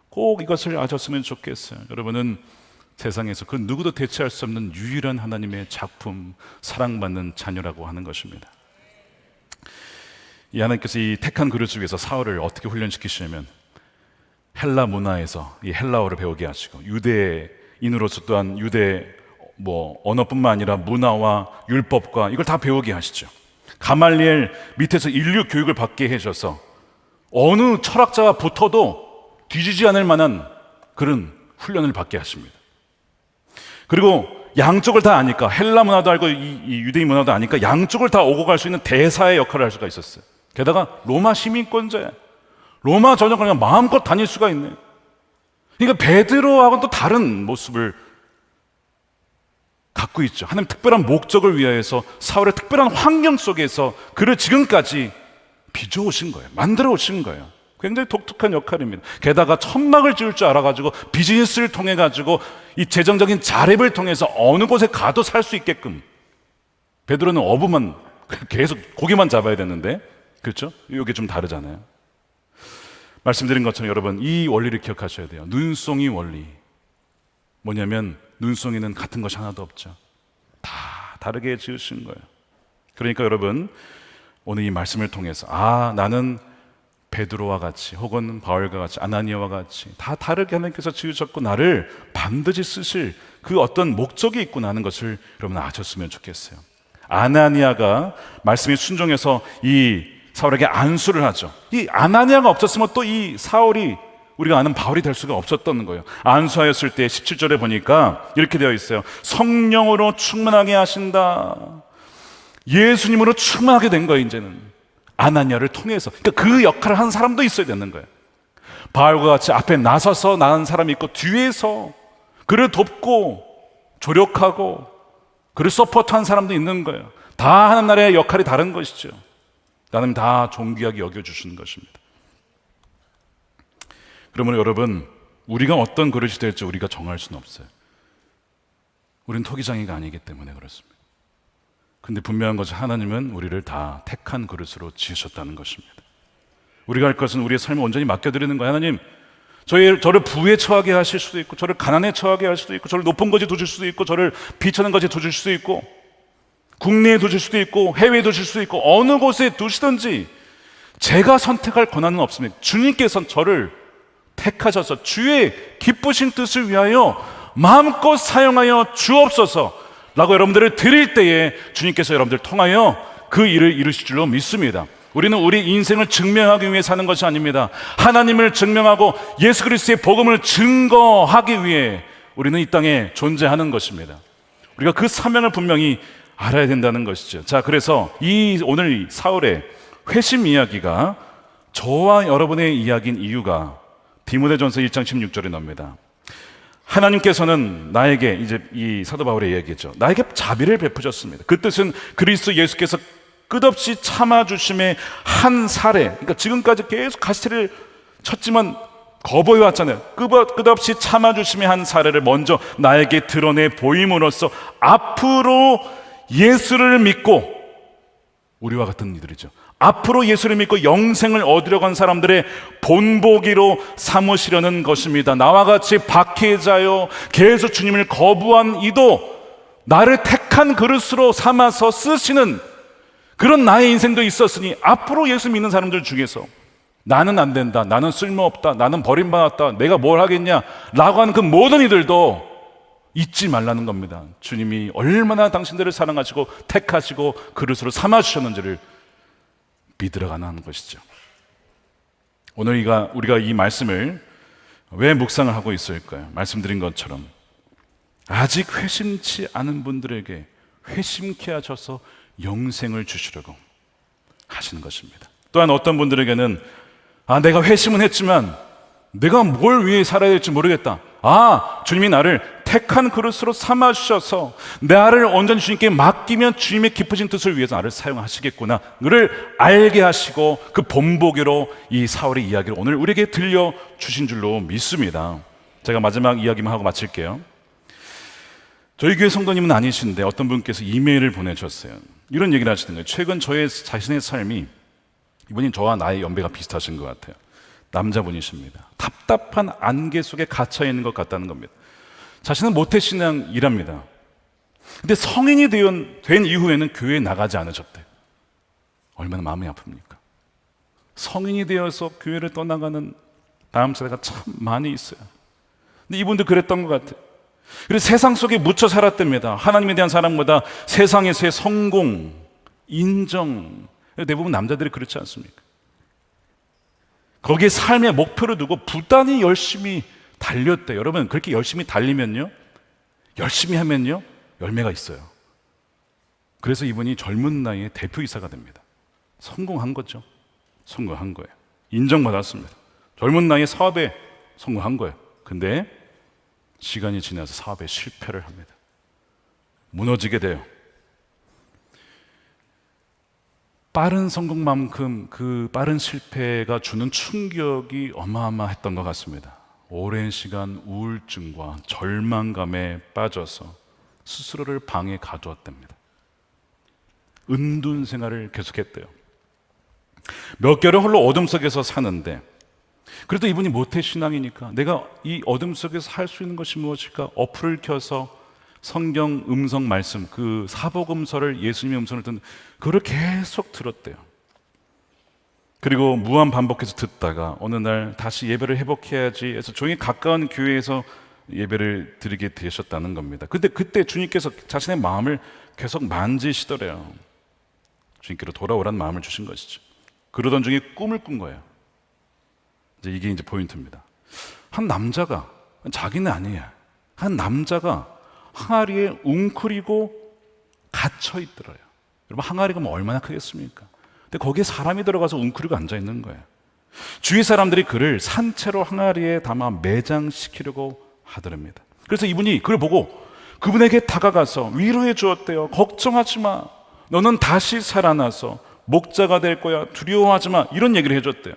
꼭 이것을 아셨으면 좋겠어요. 여러분은 세상에서 그 누구도 대체할 수 없는 유일한 하나님의 작품, 사랑받는 자녀라고 하는 것입니다. 이 하나님께서 이 택한 그릇을 위해서 사울을 어떻게 훈련시키시냐면 헬라 문화에서 이 헬라어를 배우게 하시고 유대인으로서 또한 유대 언어뿐만 아니라 문화와 율법과 이걸 다 배우게 하시죠. 가말리엘 밑에서 인류 교육을 받게 해줘서 어느 철학자와 붙어도 뒤지지 않을 만한 그런 훈련을 받게 하십니다. 그리고 양쪽을 다 아니까, 헬라 문화도 알고 이 유대인 문화도 아니까 양쪽을 다 오고 갈 수 있는 대사의 역할을 할 수가 있었어요. 게다가 로마 시민권자야. 로마 전역을 그냥 마음껏 다닐 수가 있네. 그러니까 베드로하고는 또 다른 모습을 갖고 있죠. 하나님 특별한 목적을 위하여서 사울의 특별한 환경 속에서 그를 지금까지 빚어오신 거예요. 만들어 오신 거예요. 굉장히 독특한 역할입니다. 게다가 천막을 지을 줄 알아가지고 비즈니스를 통해 가지고 이 재정적인 자립을 통해서 어느 곳에 가도 살 수 있게끔. 베드로는 어부만 계속 고기만 잡아야 되는데, 그렇죠? 이게 좀 다르잖아요. 말씀드린 것처럼 여러분, 이 원리를 기억하셔야 돼요. 눈송이 원리. 뭐냐면 눈송이는 같은 것이 하나도 없죠. 다 다르게 지으신 거예요. 그러니까 여러분, 오늘 이 말씀을 통해서 나는 베드로와 같이 혹은 바울과 같이 아나니아와 같이 다 다르게 하나님께서 지으셨고 나를 반드시 쓰실 그 어떤 목적이 있구나 하는 것을 여러분 아셨으면 좋겠어요. 아나니아가 말씀에 순종해서 이 사울에게 안수를 하죠. 이 아나니아가 없었으면 또 이 사울이 우리가 아는 바울이 될 수가 없었던 거예요. 안수하였을 때 17절에 보니까 이렇게 되어 있어요. 성령으로 충만하게 하신다. 예수님으로 충만하게 된 거예요. 이제는 아나니아를 통해서. 그러니까 그 역할을 하는 사람도 있어야 되는 거예요. 바울과 같이 앞에 나서서 나은 사람이 있고 뒤에서 그를 돕고 조력하고 그를 서포트한 사람도 있는 거예요. 다 하나님 나라의 역할이 다른 것이죠. 하나님 다 존귀하게 여겨주시는 것입니다. 그러므로 여러분, 우리가 어떤 그릇이 될지 우리가 정할 수는 없어요. 우리는 토기장이가 아니기 때문에 그렇습니다. 근데 분명한 것은 하나님은 우리를 다 택한 그릇으로 지으셨다는 것입니다. 우리가 할 것은 우리의 삶을 온전히 맡겨드리는 거예요. 하나님, 저를 부에 처하게 하실 수도 있고, 저를 가난에 처하게 할 수도 있고, 저를 높은 것에 두실 수도 있고, 저를 비천한 것에 두실 수도 있고, 국내에 두실 수도 있고, 해외에 두실 수도 있고, 어느 곳에 두시든지 제가 선택할 권한은 없습니다. 주님께서 저를 택하셔서 주의 기쁘신 뜻을 위하여 마음껏 사용하여 주옵소서 라고 여러분들을 드릴 때에 주님께서 여러분들을 통하여 그 일을 이루실 줄로 믿습니다. 우리는 우리 인생을 증명하기 위해 사는 것이 아닙니다. 하나님을 증명하고 예수 그리스도의 복음을 증거하기 위해 우리는 이 땅에 존재하는 것입니다. 우리가 그 사명을 분명히 알아야 된다는 것이죠. 자, 그래서 오늘 사울의 회심 이야기가 저와 여러분의 이야기인 이유가 디모데전서 1장 16절에 나옵니다. 하나님께서는 나에게, 이제 이 사도 바울의 이야기죠, 나에게 자비를 베푸셨습니다. 그 뜻은 그리스도 예수께서 끝없이 참아주심의 한 사례, 그러니까 지금까지 계속 가시를 쳤지만 거부해왔잖아요. 끝없이 참아주심의 한 사례를 먼저 나에게 드러내 보임으로써 앞으로 예수를 믿고, 우리와 같은 이들이죠, 앞으로 예수를 믿고 영생을 얻으려고 한 사람들의 본보기로 삼으시려는 것입니다. 나와 같이 박해자요 계속 주님을 거부한 이도 나를 택한 그릇으로 삼아서 쓰시는 그런 나의 인생도 있었으니, 앞으로 예수 믿는 사람들 중에서 나는 안 된다, 나는 쓸모없다, 나는 버림받았다, 내가 뭘 하겠냐 라고 하는 그 모든 이들도 잊지 말라는 겁니다. 주님이 얼마나 당신들을 사랑하시고 택하시고 그릇으로 삼아주셨는지를 믿으러가는 하는 것이죠. 오늘 우리가 이 말씀을 왜 묵상을 하고 있을까요? 말씀드린 것처럼 아직 회심치 않은 분들에게 회심케 하셔서 영생을 주시려고 하시는 것입니다. 또한 어떤 분들에게는 내가 회심은 했지만 내가 뭘 위해 살아야 될지 모르겠다. 주님이 나를 택한 그릇으로 삼아주셔서 나를 온전히 주님께 맡기면 주님의 기쁘신 뜻을 위해서 나를 사용하시겠구나 를 알게 하시고, 그 본보기로 이 사울의 이야기를 오늘 우리에게 들려주신 줄로 믿습니다. 제가 마지막 이야기만 하고 마칠게요. 저희 교회 성도님은 아니신데 어떤 분께서 이메일을 보내주셨어요. 이런 얘기를 하시는 거예요. 최근 저의 자신의 삶이, 이분이 저와 나의 연배가 비슷하신 것 같아요. 남자분이십니다. 답답한 안개 속에 갇혀 있는 것 같다는 겁니다. 자신은 모태신앙이랍니다. 근데 성인이 된 이후에는 교회에 나가지 않으셨대요. 얼마나 마음이 아픕니까? 성인이 되어서 교회를 떠나가는 다음 세대가 참 많이 있어요. 근데 이분도 그랬던 것 같아요. 그래서 세상 속에 묻혀 살았답니다. 하나님에 대한 사랑보다 세상에서의 성공, 인정, 대부분 남자들이 그렇지 않습니까? 거기에 삶의 목표를 두고 부단히 열심히 달렸대. 여러분, 그렇게 열심히 달리면요, 열심히 하면요, 열매가 있어요. 그래서 이분이 젊은 나이에 대표이사가 됩니다. 성공한 거죠. 성공한 거예요. 인정받았습니다. 젊은 나이에 사업에 성공한 거예요. 근데 시간이 지나서 사업에 실패를 합니다. 무너지게 돼요. 빠른 성공만큼 그 빠른 실패가 주는 충격이 어마어마했던 것 같습니다. 오랜 시간 우울증과 절망감에 빠져서 스스로를 방에 가두었답니다. 은둔 생활을 계속했대요. 몇 개월 홀로 어둠 속에서 사는데, 그래도 이분이 모태신앙이니까 내가 이 어둠 속에서 할 수 있는 것이 무엇일까? 어플을 켜서 성경 음성 말씀, 그 사복음서를, 예수님의 음성을 듣는, 그걸 계속 들었대요. 그리고 무한 반복해서 듣다가 어느 날 다시 예배를 회복해야지 해서 종이 가까운 교회에서 예배를 드리게 되셨다는 겁니다. 근데 그때 주님께서 자신의 마음을 계속 만지시더래요. 주님께로 돌아오라는 마음을 주신 것이죠. 그러던 중에 꿈을 꾼 거예요. 이게 이제 포인트입니다. 한 남자가, 자기는 아니에요, 한 남자가 항아리에 웅크리고 갇혀 있더래요. 여러분, 항아리가 뭐 얼마나 크겠습니까? 근데 거기에 사람이 들어가서 웅크리고 앉아 있는 거예요. 주위 사람들이 그를 산채로 항아리에 담아 매장시키려고 하더랍니다. 그래서 이분이 그걸 보고 그분에게 다가가서 위로해 주었대요. 걱정하지 마. 너는 다시 살아나서 목자가 될 거야. 두려워하지 마. 이런 얘기를 해줬대요.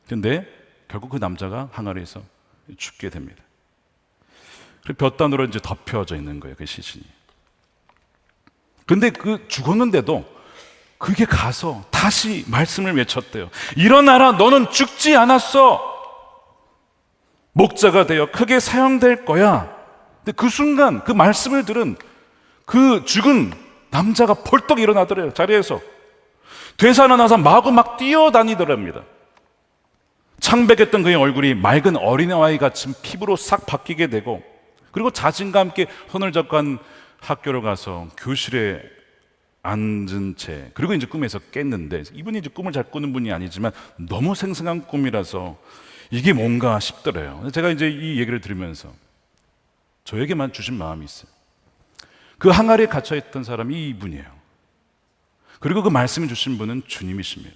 근데 결국 그 남자가 항아리에서 죽게 됩니다. 그리고 볕단으로 이제 덮여져 있는 거예요, 그 시신이. 근데 그 죽었는데도 그게 가서 다시 말씀을 외쳤대요. 일어나라, 너는 죽지 않았어. 목자가 되어 크게 사용될 거야. 근데 그 순간 그 말씀을 들은 그 죽은 남자가 벌떡 일어나더래요, 자리에서. 되살아나서 마구 막 뛰어다니더랍니다. 창백했던 그의 얼굴이 맑은 어린아이 같은 피부로 싹 바뀌게 되고, 그리고 자신과 함께 손을 잡고 한 학교로 가서 교실에 앉은 채, 그리고 이제 꿈에서 깼는데, 이분이 이제 꿈을 잘 꾸는 분이 아니지만 너무 생생한 꿈이라서 이게 뭔가 싶더래요. 제가 이제 이 얘기를 들으면서 저에게만 주신 마음이 있어요. 그 항아리에 갇혀있던 사람이 이분이에요. 그리고 그 말씀을 주신 분은 주님이십니다.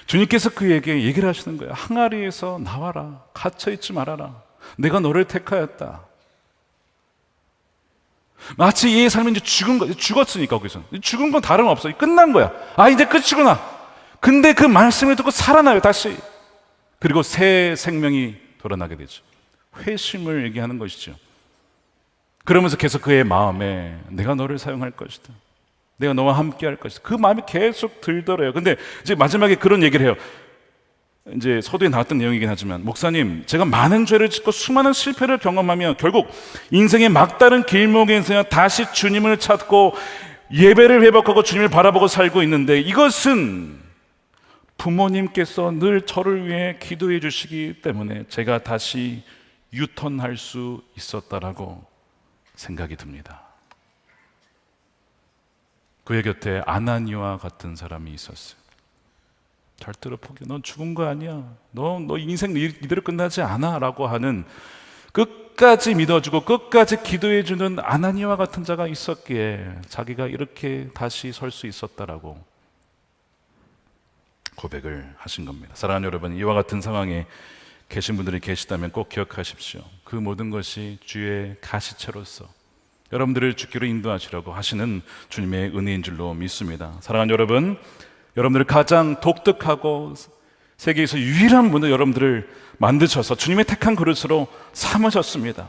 주님께서 그에게 얘기를 하시는 거예요. 항아리에서 나와라. 갇혀있지 말아라. 내가 너를 택하였다. 마치 얘의 삶은 이제 죽었으니까, 거기서 죽은 건 다름없어. 끝난 거야. 이제 끝이구나. 근데 그 말씀을 듣고 살아나요, 다시. 그리고 새 생명이 돌아나게 되죠. 회심을 얘기하는 것이죠. 그러면서 계속 그의 마음에 내가 너를 사용할 것이다. 내가 너와 함께 할 것이다. 그 마음이 계속 들더래요. 근데 이제 마지막에 그런 얘기를 해요. 이제 서두에 나왔던 내용이긴 하지만, 목사님, 제가 많은 죄를 짓고 수많은 실패를 경험하며 결국 인생의 막다른 길목에서 다시 주님을 찾고 예배를 회복하고 주님을 바라보고 살고 있는데, 이것은 부모님께서 늘 저를 위해 기도해 주시기 때문에 제가 다시 유턴할 수 있었다라고 생각이 듭니다. 그의 곁에 아나니와 같은 사람이 있었어요. 절대로 포기, 넌 죽은 거 아니야. 너 인생 이대로 끝나지 않아. 라고 하는, 끝까지 믿어주고 끝까지 기도해주는 아나니와 같은 자가 있었기에 자기가 이렇게 다시 설 수 있었다라고 고백을 하신 겁니다. 사랑하는 여러분, 이와 같은 상황에 계신 분들이 계시다면 꼭 기억하십시오. 그 모든 것이 주의 가시채로서 여러분들을 죽기로 인도하시려고 하시는 주님의 은혜인 줄로 믿습니다. 사랑하는 여러분, 여러분들을 가장 독특하고 세계에서 유일한 분으로 여러분들을 만드셔서 주님의 택한 그릇으로 삼으셨습니다.